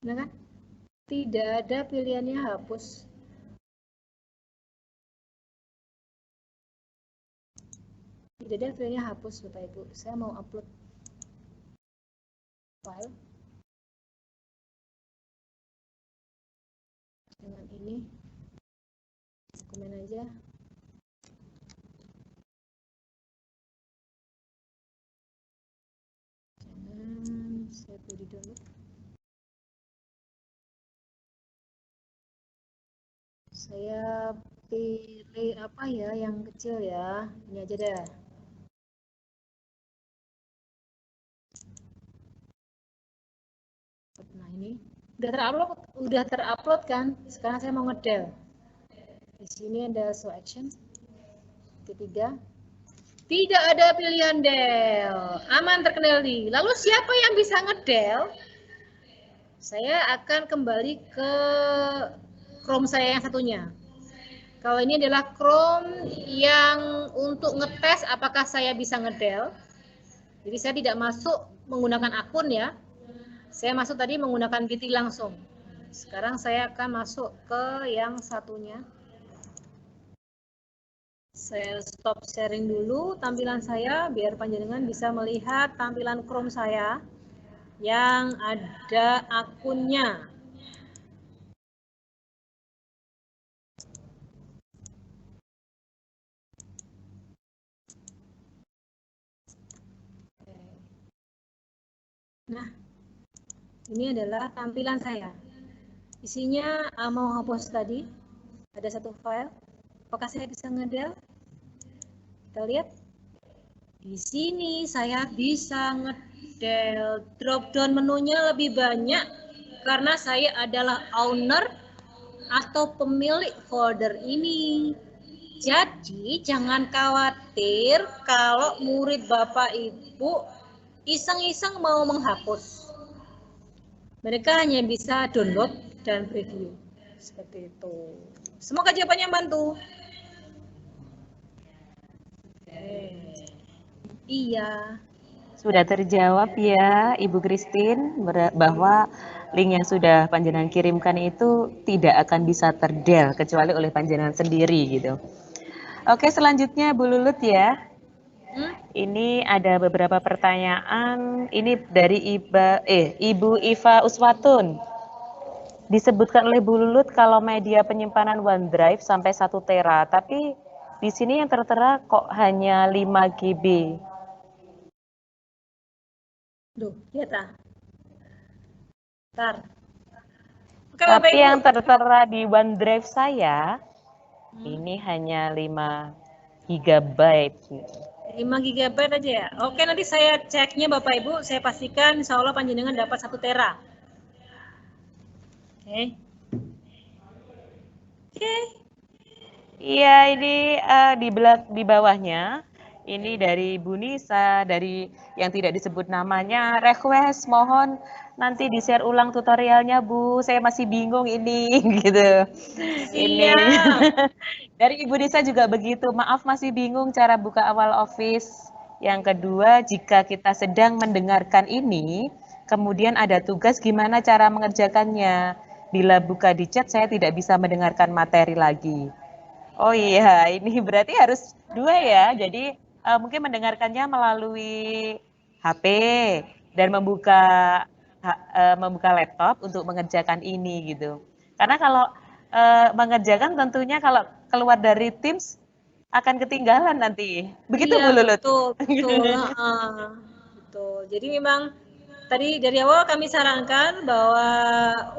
Speaker 4: Nah kan? Tidak ada pilihannya hapus. Tidak ada pilihannya hapus Bapak Ibu. Saya mau upload file dengan ini. Komen aja. Jangan saya pilih download. Saya pilih apa ya yang kecil ya. Ini aja deh. Nah ini udah terupload kan. Sekarang saya mau ngedel. Di sini ada show action. Ketiga. Tidak ada pilihan del. Aman terkendali. Lalu siapa yang bisa ngedel? Saya akan kembali ke Chrome saya yang satunya. Kalau ini adalah Chrome yang untuk ngetes apakah saya bisa ngedel. Jadi saya tidak masuk menggunakan akun ya. Saya masuk tadi menggunakan GT langsung. Sekarang saya akan masuk ke yang satunya. Saya stop sharing dulu tampilan saya biar panjenengan bisa melihat tampilan Chrome saya yang ada akunnya. Nah, ini adalah tampilan saya. Isinya mau hapus tadi, ada satu file. Apakah saya bisa ngedel? Kita lihat. Di sini saya bisa ngedel. Drop down menunya lebih banyak karena saya adalah owner atau pemilik folder ini. Jadi jangan khawatir kalau murid Bapak Ibu iseng-iseng mau menghapus. Mereka hanya bisa download dan preview. Seperti itu. Semoga jawabannya membantu. Iya.
Speaker 1: Sudah terjawab ya Ibu Christine bahwa link yang sudah panjenengan kirimkan itu tidak akan bisa terdel kecuali oleh panjenengan sendiri gitu. Oke, selanjutnya Bu Lulut ya. Ini ada beberapa pertanyaan. Ini dari Ibu Iva Uswatun. Disebutkan oleh Bu Lulut kalau media penyimpanan OneDrive sampai 1 tera, tapi di sini yang tertera kok hanya 5 GB.
Speaker 4: Duh, lihat ah. Bentar. Oke,
Speaker 1: tapi yang tertera di OneDrive saya ini hanya 5 GB.
Speaker 4: 5 GB aja ya. Oke, nanti saya ceknya Bapak Ibu, saya pastikan insya Allah panjenengan dapat 1 tera. Oke. Oke.
Speaker 1: Iya, ini di bawahnya. Ini dari Bu Nisa, dari yang tidak disebut namanya, request mohon nanti di-share ulang tutorialnya Bu, saya masih bingung ini, gitu. Ini dari Ibu Nisa juga begitu, maaf masih bingung cara buka awal Office. Yang kedua, jika kita sedang mendengarkan ini, kemudian ada tugas gimana cara mengerjakannya. Bila buka di chat, saya tidak bisa mendengarkan materi lagi. Oh iya, ini berarti harus 2 ya, jadi mungkin mendengarkannya melalui HP dan membuka laptop untuk mengerjakan ini gitu. Karena kalau mengerjakan tentunya kalau keluar dari Teams akan ketinggalan nanti. Begitu Bu Lulut?
Speaker 4: Betul. Betul. Jadi memang tadi dari awal kami sarankan bahwa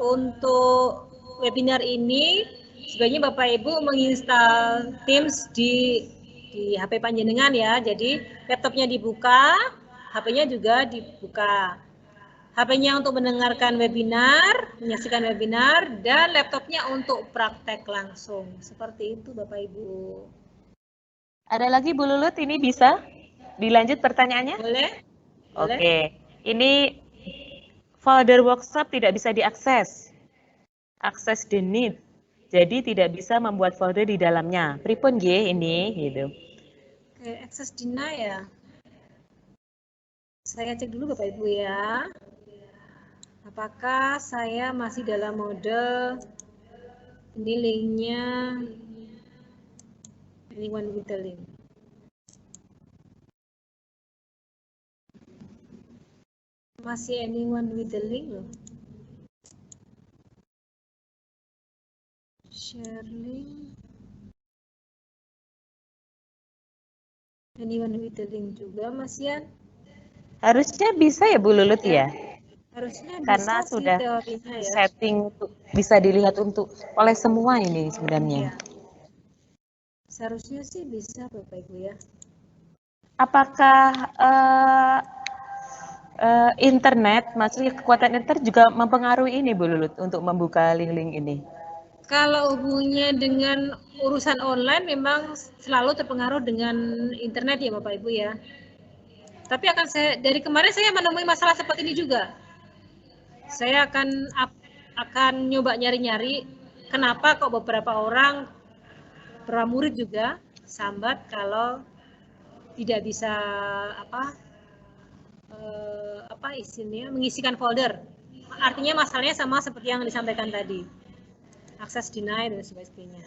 Speaker 4: untuk webinar ini sebaiknya Bapak Ibu menginstal Teams di HP panjenengan ya. Jadi laptopnya dibuka, HP-nya juga dibuka. HP-nya untuk mendengarkan webinar, menyaksikan webinar, dan laptopnya untuk praktek langsung. Seperti itu Bapak Ibu.
Speaker 1: Ada lagi Bu Lulut, ini bisa dilanjut pertanyaannya?
Speaker 4: Boleh? Boleh?
Speaker 1: Oke, ini folder workshop tidak bisa diakses. Akses denied. Jadi tidak bisa membuat folder di dalamnya. Pripun nggih ini gitu.
Speaker 4: Oke, access deny ya. Saya cek dulu Bapak Ibu ya. Apakah saya masih dalam mode ini linknya anyone with the link. Masih anyone with the link loh. Share link. Anyone with the link juga Mas Yan?
Speaker 1: Harusnya bisa ya Bu Lulut ya?
Speaker 4: Harusnya
Speaker 1: Karena
Speaker 4: bisa
Speaker 1: sudah
Speaker 4: sih teorinya ya.
Speaker 1: setting untuk bisa dilihat untuk oleh semua ini sebenarnya.
Speaker 4: Ya. Seharusnya sih bisa Bapak Ibu ya.
Speaker 1: Apakah internet, maksudnya kekuatan internet juga mempengaruhi ini Bu Lulut untuk membuka link-link ini?
Speaker 4: Kalau hubungannya dengan urusan online memang selalu terpengaruh dengan internet ya Bapak Ibu ya. Tapi dari kemarin saya menemui masalah seperti ini juga. Saya akan nyoba nyari-nyari kenapa kok beberapa orang murid juga sambat kalau tidak bisa istilahnya mengisikan folder. Artinya masalahnya sama seperti yang disampaikan tadi. Akses deny dan sebagainya.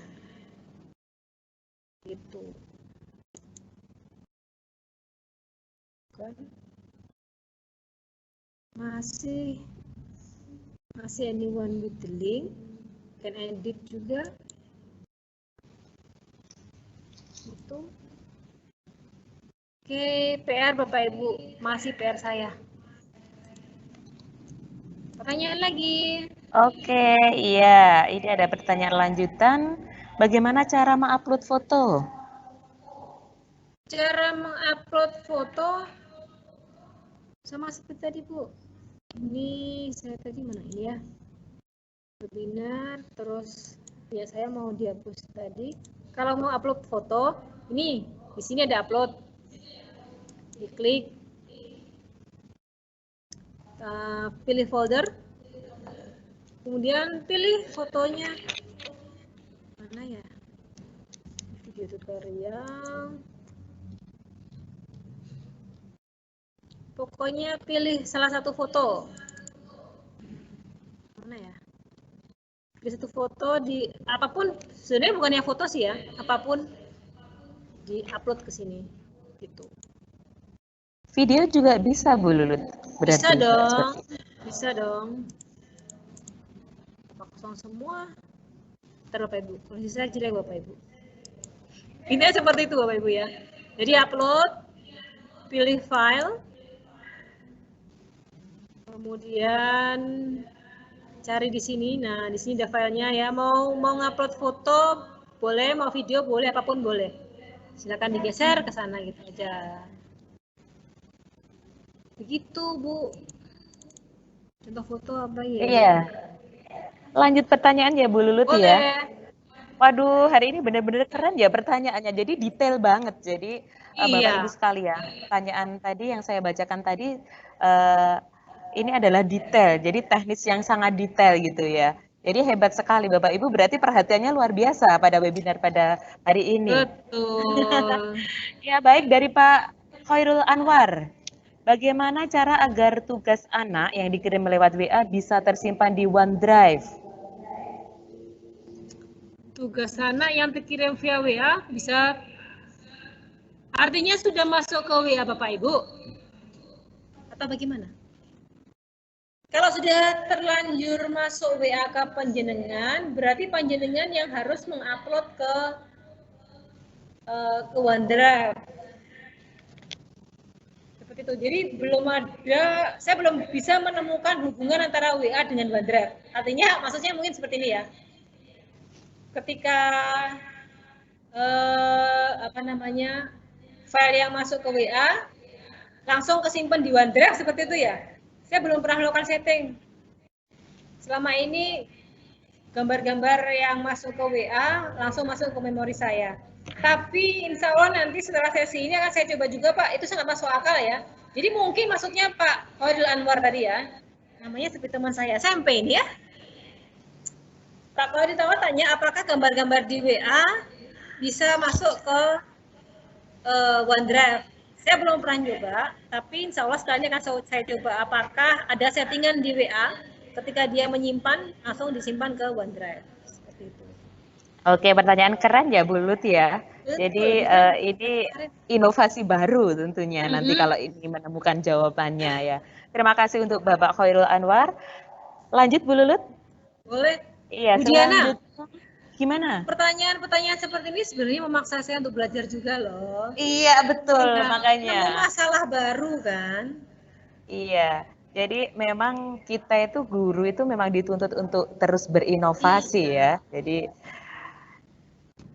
Speaker 4: Gitu. Kan? Masih anyone with the link, can edit juga. Itu. Oke, PR Bapak Ibu, masih PR saya. Pertanyaan lagi.
Speaker 1: Oke, iya. Ini ada pertanyaan lanjutan. Bagaimana cara mengupload foto?
Speaker 4: Cara mengupload foto sama seperti tadi Bu. Ini saya tadi mana ini ya? Webinar, terus ya saya mau dihapus tadi. Kalau mau upload foto, ini di sini ada upload. Diklik, pilih folder. Kemudian pilih fotonya mana ya, video tutorial, pokoknya pilih salah satu foto mana ya, pilih satu foto di apapun, sebenarnya bukan yang foto sih ya, apapun di upload ke sini gitu.
Speaker 1: Video juga bisa Bu Lulut berarti.
Speaker 4: Bisa dong, bisa dong. Kosong semua. Ntar Bapak Ibu, kondisi saya jelek Bapak Ibu. Intinya seperti itu Bapak Ibu ya. Jadi upload, pilih file, kemudian cari di sini. Nah di sini ada filenya ya. Mau ngupload foto boleh, mau video boleh, apapun boleh. Silakan digeser ke sana gitu aja. Begitu Bu. Contoh foto apa ya?
Speaker 1: Iya. Lanjut pertanyaan ya Bu Lulut
Speaker 4: boleh.
Speaker 1: ya. Waduh, hari ini benar-benar keren ya pertanyaannya. Jadi detail banget. Jadi Bapak Ibu sekalian, pertanyaan tadi yang saya bacakan tadi ini adalah detail. Jadi teknis yang sangat detail gitu ya. Jadi hebat sekali Bapak Ibu, berarti perhatiannya luar biasa pada webinar pada hari ini.
Speaker 4: Betul.
Speaker 1: Ya, baik, dari Pak Khairul Anwar. Bagaimana cara agar tugas anak yang dikirim lewat WA bisa tersimpan di OneDrive?
Speaker 4: Tugas anak yang dikirim via WA bisa, artinya sudah masuk ke WA Bapak Ibu? Atau bagaimana? Kalau sudah terlanjur masuk WA ke panjenengan, berarti panjenengan yang harus mengupload ke OneDrive. Seperti itu. Jadi saya belum bisa menemukan hubungan antara WA dengan OneDrive. Artinya, maksudnya mungkin seperti ini ya. Ketika file yang masuk ke WA langsung kesimpan di OneDrive seperti itu ya. Saya belum pernah melakukan setting. Selama ini gambar-gambar yang masuk ke WA langsung masuk ke memori saya. Tapi insya Allah nanti setelah sesi ini akan saya coba juga Pak, itu sangat masuk akal ya. Jadi mungkin maksudnya Pak Khairul Anwar tadi ya, namanya seperti teman saya SMP ini ya. Pak Khairul Anwar tanya apakah gambar-gambar di WA bisa masuk ke OneDrive. Saya belum pernah coba, tapi insya Allah setelah ini akan saya coba apakah ada settingan di WA ketika dia menyimpan langsung disimpan ke OneDrive. Seperti itu.
Speaker 1: Oke, pertanyaan keren ya Bu Lut ya.
Speaker 4: Betul,
Speaker 1: Jadi ini inovasi baru tentunya nanti kalau ini menemukan jawabannya ya. Terima kasih untuk Bapak Khairul Anwar. Lanjut Bu Lulut.
Speaker 4: Boleh.
Speaker 1: Iya,
Speaker 4: Bu Diana,
Speaker 1: gimana?
Speaker 4: Pertanyaan-pertanyaan seperti ini sebenarnya memaksa saya untuk belajar juga loh.
Speaker 1: Iya, betul,
Speaker 4: Nah,
Speaker 1: makanya.
Speaker 4: masalah baru kan.
Speaker 1: Iya, jadi memang kita itu guru itu memang dituntut untuk terus berinovasi ya. Jadi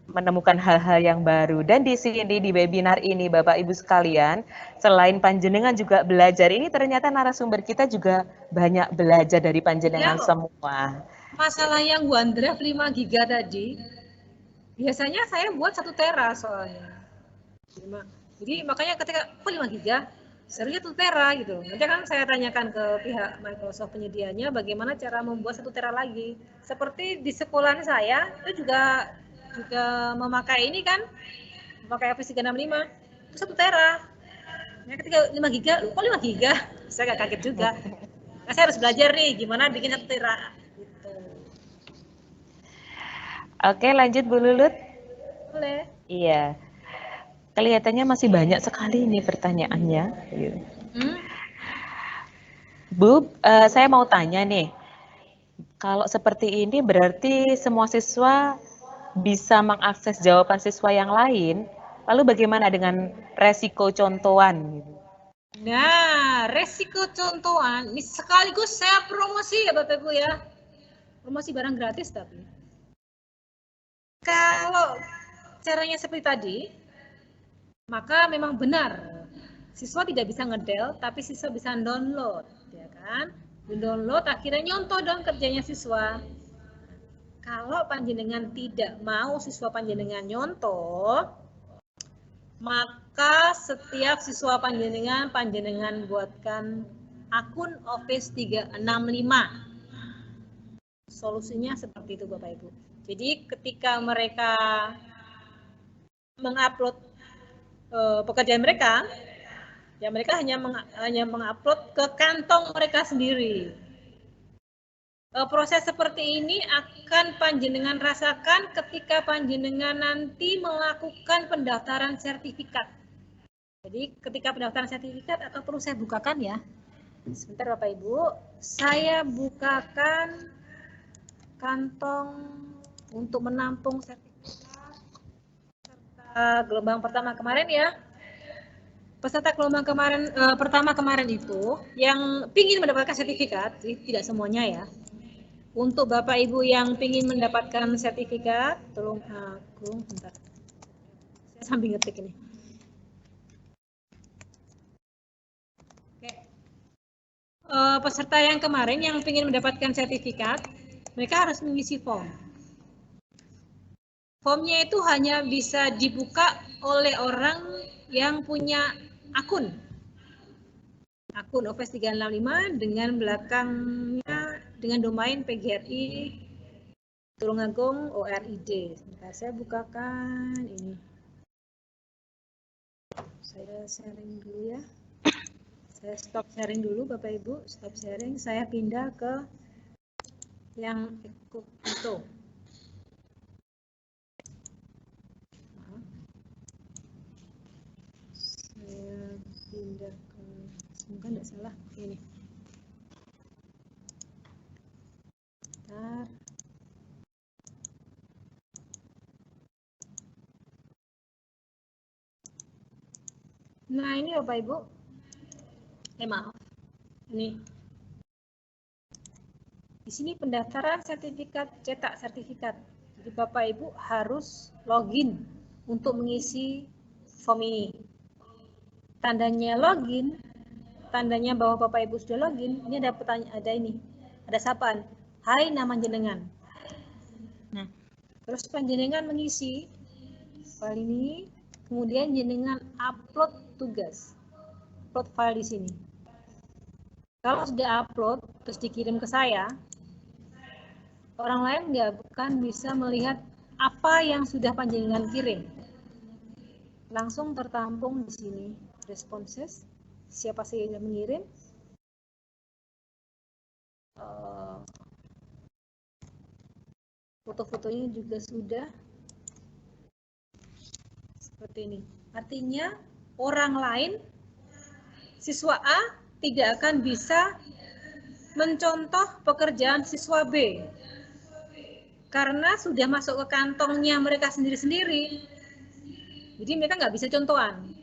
Speaker 1: menemukan hal-hal yang baru. Dan di sini di webinar ini Bapak Ibu sekalian, selain panjenengan juga belajar, ini ternyata narasumber kita juga banyak belajar dari panjenengan semua.
Speaker 4: Masalah yang OneDrive 5 GB tadi, biasanya saya buat 1 tera soalnya. Jadi makanya ketika kok 5 GB, seharusnya 1 tera gitu. Nanti kan saya tanyakan ke pihak Microsoft penyedianya bagaimana cara membuat 1 tera lagi. Seperti di sekolah saya itu juga memakai ini kan, memakai Office 365 itu 1 tera. Nah, ketika 5 GB, kok 5 GB? Saya agak kaget juga. Nah, saya harus belajar nih gimana bikin 1 tera. Gitu.
Speaker 1: Oke, lanjut Bu Lulut.
Speaker 4: Boleh.
Speaker 1: Iya. Kelihatannya masih banyak sekali ini pertanyaannya. Bu, saya mau tanya nih. Kalau seperti ini berarti semua siswa bisa mengakses jawaban siswa yang lain. Lalu bagaimana dengan resiko contohan?
Speaker 4: Nah, resiko contohan, ini sekaligus saya promosi ya Bapak Ibu ya. Promosi barang gratis tapi. Kalau caranya seperti tadi, maka memang benar. Siswa tidak bisa ngedel, tapi siswa bisa download. Ya kan? Download akhirnya nyontoh dong kerjanya siswa. Kalau panjenengan tidak mau siswa panjenengan nyontoh, maka setiap siswa panjenengan buatkan akun Office 365. Solusinya seperti itu Bapak Ibu. Jadi ketika mereka mengupload pekerjaan mereka, ya mereka hanya mengupload ke kantong mereka sendiri. Proses seperti ini akan panjenengan rasakan ketika panjenengan nanti melakukan pendaftaran sertifikat. Jadi ketika pendaftaran sertifikat, atau perlu saya bukakan ya. Sebentar Bapak Ibu, saya bukakan kantong untuk menampung sertifikat serta gelombang pertama kemarin ya. Peserta gelombang pertama kemarin itu yang ingin mendapatkan sertifikat, tidak semuanya ya. Untuk Bapak Ibu yang ingin mendapatkan sertifikat, tolong aku bentar. Saya sambil ngetik ini. Oke. Peserta yang kemarin yang ingin mendapatkan sertifikat, mereka harus mengisi form. Formnya itu hanya bisa dibuka oleh orang yang punya akun Office 365 dengan belakangnya dengan domain PGRI Tulungagung ORID. Sebentar saya bukakan ini. Saya sharing dulu ya. Saya stop sharing dulu Bapak Ibu, stop sharing. Saya pindah ke yang ikut itu. Saya pindah ke, semoga tidak salah ini. Bentar. Nah ini Bapak Ibu, maaf, ini di sini pendaftaran sertifikat, cetak sertifikat. Jadi Bapak Ibu harus login untuk mengisi form ini. Tandanya login, tandanya bahwa Bapak Ibu sudah login, ini ada pertanyaan, ada sapaan. Hai, nama jenengan. Nah, terus panjenengan mengisi file ini, kemudian jenengan upload tugas, upload file di sini. Kalau sudah upload, terus dikirim ke saya, orang lain nggak akan bisa melihat apa yang sudah panjenengan kirim. Langsung tertampung di sini responses, siapa sih yang mengirim, foto-fotonya juga sudah seperti ini. Artinya orang lain, siswa A tidak akan bisa mencontoh pekerjaan siswa B karena sudah masuk ke kantongnya mereka sendiri-sendiri. Jadi mereka nggak bisa contohan.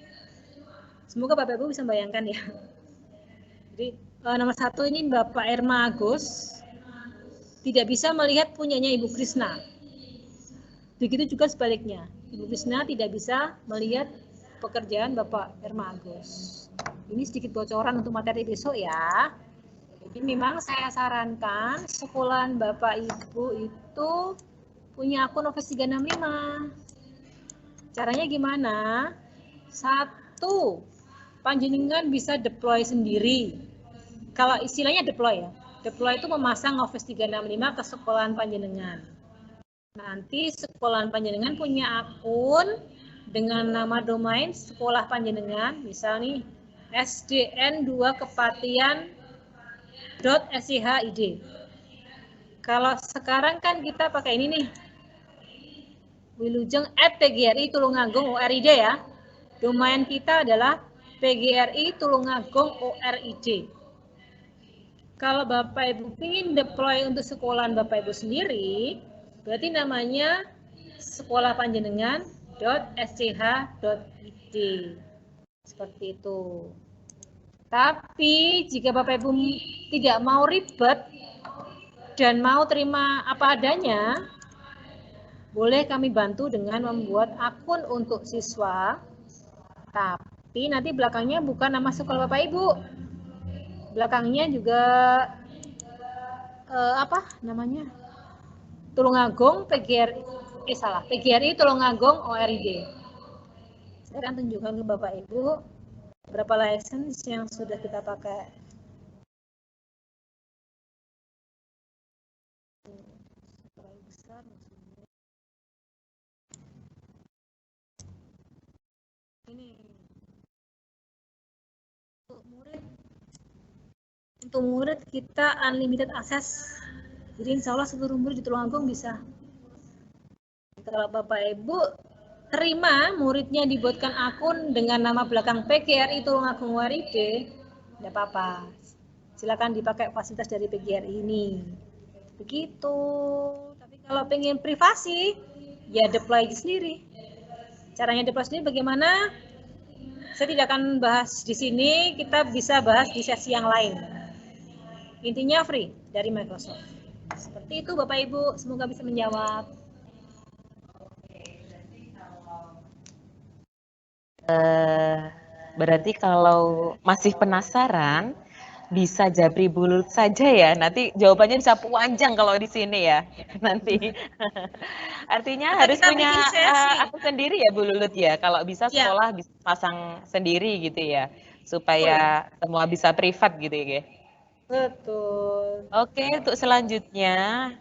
Speaker 4: Semoga Bapak Ibu bisa bayangkan ya. Jadi nomor 1 ini Bapak Erma Agus tidak bisa melihat punyanya Ibu Krisna. Begitu juga sebaliknya. Ibu Krisna tidak bisa melihat pekerjaan Bapak Erma Agus. Ini sedikit bocoran untuk materi besok ya. Jadi memang saya sarankan sekolahan Bapak Ibu itu punya akun Office 365. Caranya gimana? 1, panjenengan bisa deploy sendiri. Kalau istilahnya deploy ya. Deploy itu memasang Office 365 ke sekolahan panjenengan. Nanti sekolahan panjenengan punya akun dengan nama domain sekolah panjenengan, misal nih sdn2kepatian.schid. Kalau sekarang kan kita pakai ini nih, Wilujeng @pgri Tulungagung ORID ya. Domain kita adalah PGRI Tulungagung ORID. Kalau Bapak Ibu ingin deploy untuk sekolahan Bapak Ibu sendiri, berarti namanya sekolah panjenengan.sch.id. Seperti itu. Tapi jika Bapak Ibu tidak mau ribet dan mau terima apa adanya, boleh kami bantu dengan membuat akun untuk siswa, tapi nanti belakangnya bukan nama sekolah Bapak Ibu. Belakangnya juga Tulungagung PGRI Tulungagung ORID. Saya akan tunjukkan ke Bapak Ibu berapa license yang sudah kita pakai. Ini untuk murid kita unlimited akses, jadi insya Allah seluruh murid di Tulungagung bisa. Kalau Bapak Ibu terima muridnya dibuatkan akun dengan nama belakang PGRI Tulungagung ORID, tidak apa-apa, silakan dipakai fasilitas dari PGRI ini. Begitu. Tapi kalau pengen privasi, ya deploy sendiri. Caranya deploy sendiri bagaimana? Saya tidak akan bahas di sini, kita bisa bahas di sesi yang lain. Intinya free dari Microsoft. Seperti itu Bapak Ibu, semoga bisa menjawab.
Speaker 1: Berarti kalau masih penasaran, bisa Japri Bulut saja ya. Nanti jawabannya bisa panjang kalau di sini ya. Nanti. Artinya harus punya akun sendiri ya Bu Lulut ya. Kalau bisa sekolah bisa pasang sendiri gitu ya. Supaya semua bisa privat gitu ya.
Speaker 4: Betul.
Speaker 1: Oke, untuk selanjutnya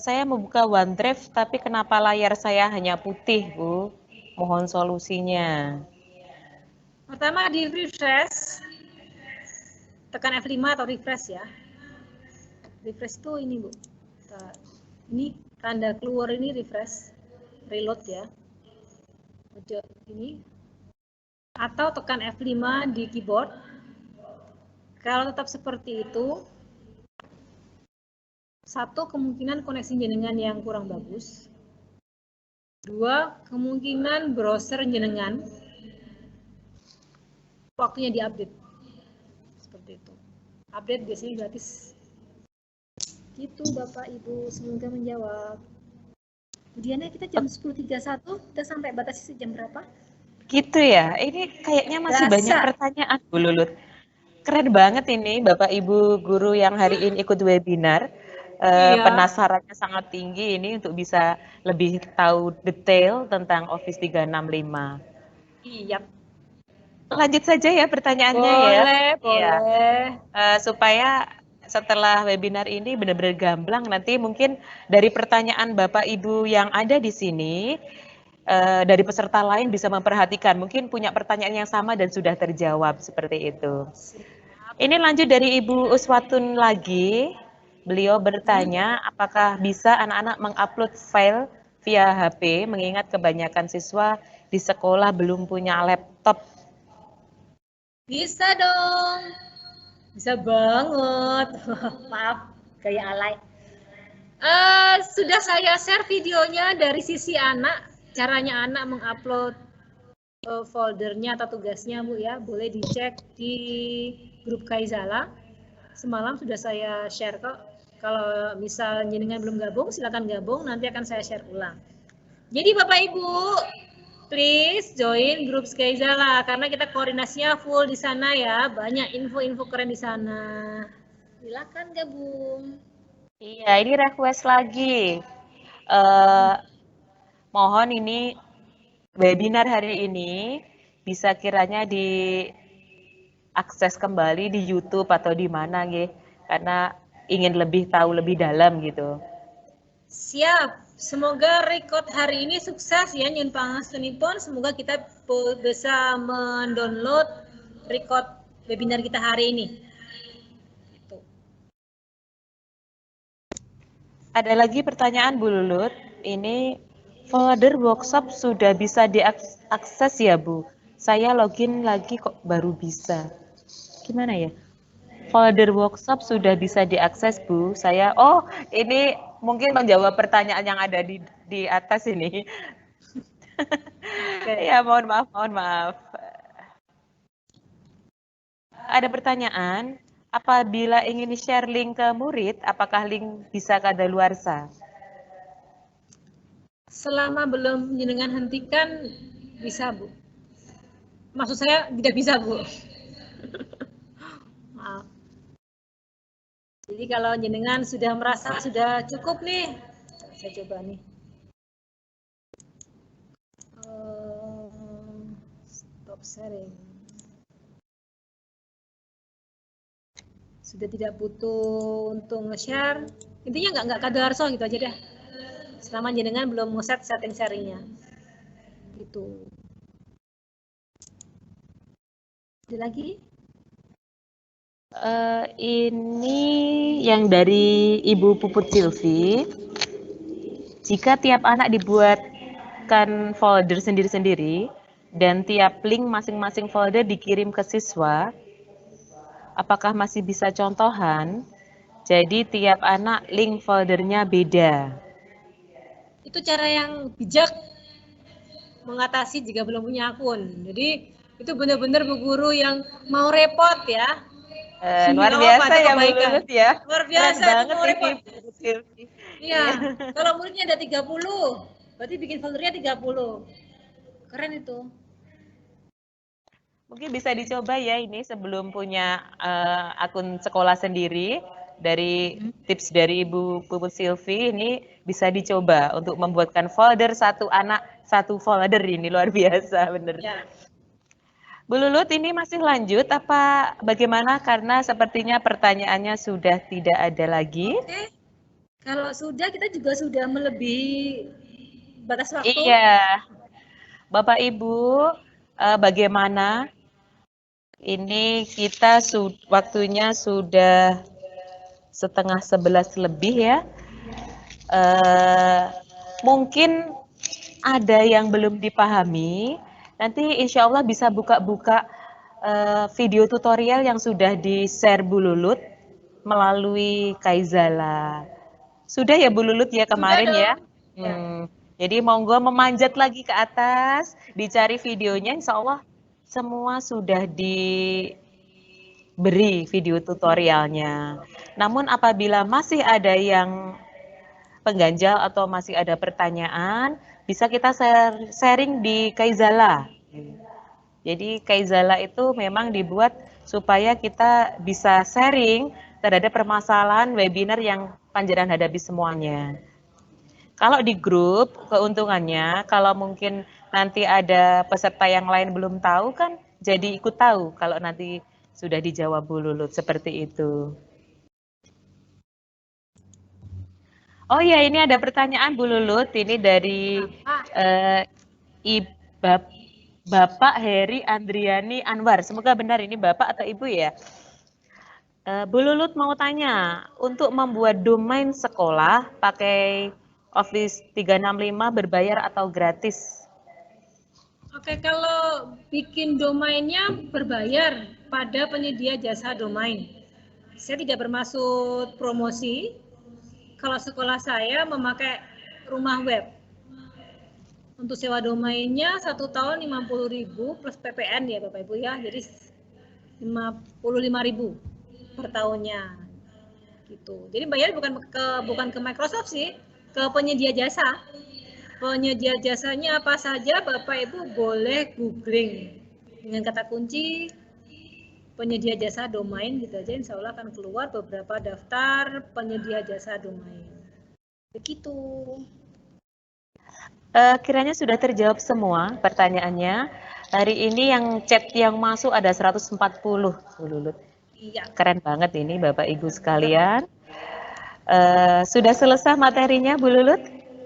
Speaker 1: saya membuka OneDrive tapi kenapa layar saya hanya putih, Bu? Mohon solusinya.
Speaker 4: Pertama di refresh. Tekan F5 atau refresh ya. Refresh itu ini Bu. Ini tanda keluar ini refresh. Reload ya. Ini. Atau tekan F5 di keyboard. Kalau tetap seperti itu, 1 kemungkinan koneksi jenengan yang kurang bagus. 2 kemungkinan browser jenengan waktunya diupdate. Seperti itu. Update biasanya gratis. Gitu Bapak Ibu, semoga menjawab. Kemudian kita jam 10.31, kita sampai batasi jam berapa?
Speaker 1: Gitu ya, ini kayaknya masih banyak pertanyaan Bu Lulut. Keren banget ini Bapak Ibu guru yang hari ini ikut webinar.
Speaker 4: Iya.
Speaker 1: Penasarannya sangat tinggi ini untuk bisa lebih tahu detail tentang Office 365.
Speaker 4: Iya.
Speaker 1: Lanjut saja ya pertanyaannya ya.
Speaker 4: Boleh,
Speaker 1: Iya.
Speaker 4: boleh.
Speaker 1: Supaya setelah webinar ini benar-benar gamblang, nanti mungkin dari pertanyaan Bapak Ibu yang ada di sini, dari peserta lain bisa memperhatikan, mungkin punya pertanyaan yang sama dan sudah terjawab seperti itu. Ini lanjut dari Ibu Uswatun lagi. Beliau bertanya, apakah bisa anak-anak mengupload file via HP, mengingat kebanyakan siswa di sekolah belum punya laptop.
Speaker 4: Bisa dong. Bisa banget. Maaf, gaya alay. Sudah saya share videonya dari sisi anak, caranya anak mengupload foldernya atau tugasnya Bu ya, boleh dicek di grup Kaizala. Semalam sudah saya share kok. Kalau misal jenengan belum gabung, silakan gabung, nanti akan saya share ulang. Jadi Bapak Ibu, please join grup Kaizala karena kita koordinasinya full di sana ya, banyak info-info keren di sana. Silakan gabung.
Speaker 1: Iya, ini request lagi. Mohon ini webinar hari ini bisa kiranya diakses kembali di YouTube atau di mana gitu, karena ingin lebih tahu lebih dalam gitu.
Speaker 4: Siap. Semoga record hari ini sukses ya Nyun Pangasunipun. Semoga kita bisa mendownload record webinar kita hari ini. Gitu.
Speaker 1: Ada lagi pertanyaan Bu Lulut. Ini folder workshop sudah bisa diakses ya Bu? Saya login lagi kok baru bisa. Gimana ya? Folder workshop sudah bisa diakses Bu. Ini mungkin menjawab pertanyaan yang ada di atas ini.
Speaker 4: Okay.
Speaker 1: Ya, mohon maaf. Ada pertanyaan, apabila ingin share link ke murid, apakah link bisa kadaluarsa?
Speaker 4: Selama belum jenengan hentikan, bisa Bu. Maksud saya tidak bisa Bu. Maaf. Jadi kalau jenengan sudah merasa sudah cukup nih, saya coba nih. Stop sharing. Sudah tidak butuh untuk nge-share. Intinya nggak kadaluarsa gitu aja deh. Selama jenengan belum nge-set setting sharingnya. Gitu. Ada lagi?
Speaker 1: Ini yang dari Ibu Puput Silvi. Jika tiap anak dibuatkan folder sendiri-sendiri dan tiap link masing-masing folder dikirim ke siswa, apakah masih bisa contohan? Jadi tiap anak link foldernya beda.
Speaker 4: Itu cara yang bijak mengatasi jika belum punya akun. Jadi itu benar-benar Bu Guru yang mau repot ya.
Speaker 1: Luar biasa ya Bu Lulut ya.
Speaker 4: Luar biasa
Speaker 1: banget
Speaker 4: mau repot.
Speaker 1: ini.
Speaker 4: Iya, kalau muridnya ada 30, berarti bikin foldernya 30. Keren itu.
Speaker 1: Mungkin bisa dicoba ya ini sebelum punya akun sekolah sendiri. Dari tips dari Ibu Puput Silvi ini bisa dicoba untuk membuatkan folder satu anak satu folder, ini luar biasa bener. Ya. Bu Lulut ini masih lanjut apa bagaimana, karena sepertinya pertanyaannya sudah tidak ada lagi.
Speaker 4: Oke. Kalau sudah, kita juga sudah melebihi batas waktu.
Speaker 1: Iya. Bapak Ibu, bagaimana? Ini kita waktunya sudah 10:30 lebih ya. Mungkin ada yang belum dipahami. Nanti insya Allah bisa buka-buka video tutorial yang sudah di-share Bu Lulut melalui Kaizala. Sudah ya Bu Lulut ya kemarin ya? Jadi monggo memanjat lagi ke atas, dicari videonya, insya Allah semua sudah diberi video tutorialnya. Namun apabila masih ada yang pengganjal atau masih ada pertanyaan, bisa kita sharing di Kaizala. Jadi Kaizala itu memang dibuat supaya kita bisa sharing terhadap permasalahan webinar yang panjenengan hadapi semuanya. Kalau di grup, keuntungannya kalau mungkin nanti ada peserta yang lain belum tahu kan jadi ikut tahu kalau nanti sudah dijawab Bu Lulut, seperti itu. Oh iya, ini ada pertanyaan Bu Lulut, ini dari Bapak Heri Andriani Anwar. Semoga benar ini Bapak atau Ibu ya. Bu Lulut mau tanya, untuk membuat domain sekolah pakai Office 365 berbayar atau gratis?
Speaker 4: Oke, kalau bikin domainnya berbayar pada penyedia jasa domain. Saya tidak bermaksud promosi. Kalau sekolah saya memakai rumah web. Untuk sewa domainnya 1 tahun 50.000 plus PPN ya Bapak Ibu ya. Jadi 55.000 per tahunnya. Gitu. Jadi bayar bukan ke Microsoft sih, ke penyedia jasa. Penyedia jasanya apa saja Bapak Ibu boleh googling dengan kata kunci penyedia jasa domain gitu aja, insya Allah akan keluar beberapa daftar penyedia jasa domain. Begitu.
Speaker 1: Kiranya sudah terjawab semua pertanyaannya. Hari ini yang chat yang masuk ada 140, Bu Lulut.
Speaker 4: Iya.
Speaker 1: Keren banget ini Bapak Ibu sekalian. Sudah selesai materinya Bu Lulut?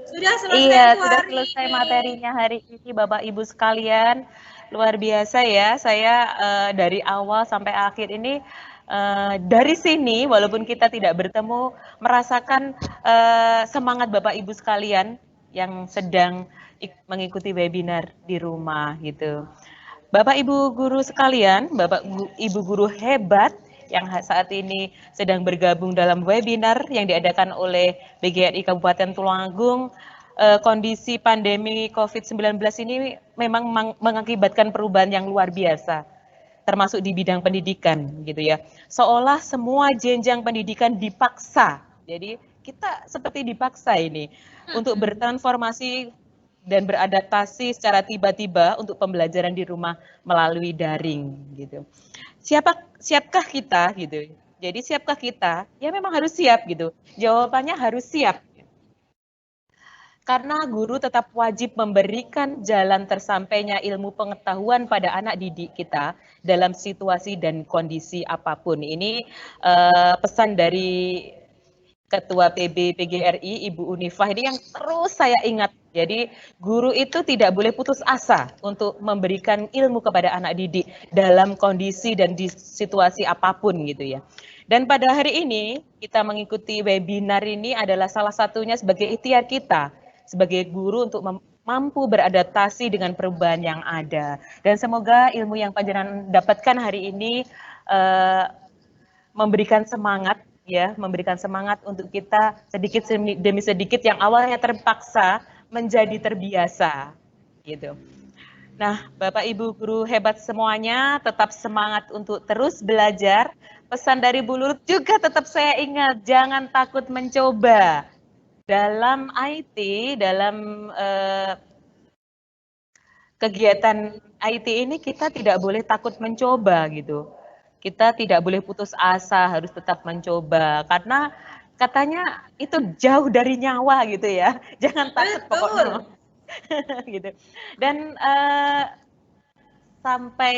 Speaker 4: Sudah selesai.
Speaker 1: Iya, sudah selesai materinya hari ini Bapak Ibu sekalian. Luar biasa ya, saya dari awal sampai akhir ini dari sini walaupun kita tidak bertemu merasakan semangat Bapak Ibu sekalian yang sedang mengikuti webinar di rumah gitu. Bapak Ibu guru sekalian, Bapak Ibu guru hebat yang saat ini sedang bergabung dalam webinar yang diadakan oleh BGRI Kabupaten Tulungagung, kondisi pandemi COVID-19 ini memang mengakibatkan perubahan yang luar biasa, termasuk di bidang pendidikan gitu ya. Seolah semua jenjang pendidikan dipaksa. Jadi kita seperti dipaksa ini untuk bertransformasi dan beradaptasi secara tiba-tiba untuk pembelajaran di rumah melalui daring gitu. Siapkah kita gitu? Jadi siapkah kita? Ya memang harus siap gitu. Jawabannya harus siap. Karena guru tetap wajib memberikan jalan tersampainya ilmu pengetahuan pada anak didik kita dalam situasi dan kondisi apapun. Ini pesan dari Ketua PB PGRI Ibu Unifah ini yang terus saya ingat. Jadi guru itu tidak boleh putus asa untuk memberikan ilmu kepada anak didik dalam kondisi dan di situasi apapun gitu ya. Dan pada hari ini kita mengikuti webinar ini adalah salah satunya sebagai ikhtiar kita sebagai guru untuk mampu beradaptasi dengan perubahan yang ada. Dan semoga ilmu yang panjenengan dapatkan hari ini memberikan semangat ya, memberikan semangat untuk kita sedikit demi sedikit yang awalnya terpaksa menjadi terbiasa gitu. Nah, Bapak Ibu guru hebat semuanya, tetap semangat untuk terus belajar. Pesan dari Bu Lulut juga tetap saya ingat, jangan takut mencoba. Dalam IT, dalam kegiatan IT ini kita tidak boleh takut mencoba gitu. Kita tidak boleh putus asa, harus tetap mencoba karena katanya itu jauh dari nyawa gitu ya. Jangan takut pokoknya. Gitu. Dan sampai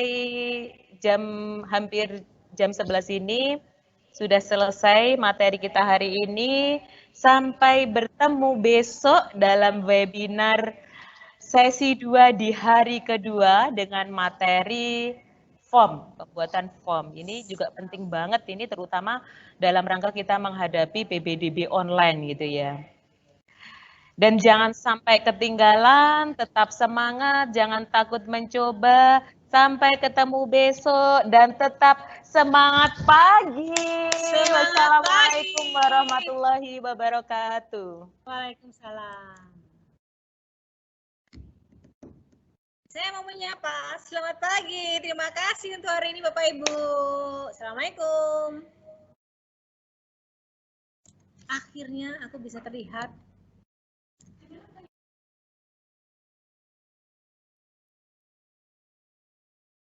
Speaker 1: hampir jam 11 ini sudah selesai materi kita hari ini. Sampai bertemu besok dalam webinar sesi 2 di hari kedua dengan materi form, pembuatan form. Ini juga penting banget ini terutama dalam rangka kita menghadapi PBDB online gitu ya. Dan jangan sampai ketinggalan, tetap semangat, jangan takut mencoba. Sampai ketemu besok dan tetap semangat pagi. Wassalamualaikum warahmatullahi wabarakatuh.
Speaker 4: Waalaikumsalam. Saya mau menyapa, selamat pagi. Terima kasih untuk hari ini Bapak Ibu. Assalamualaikum. Akhirnya aku bisa terlihat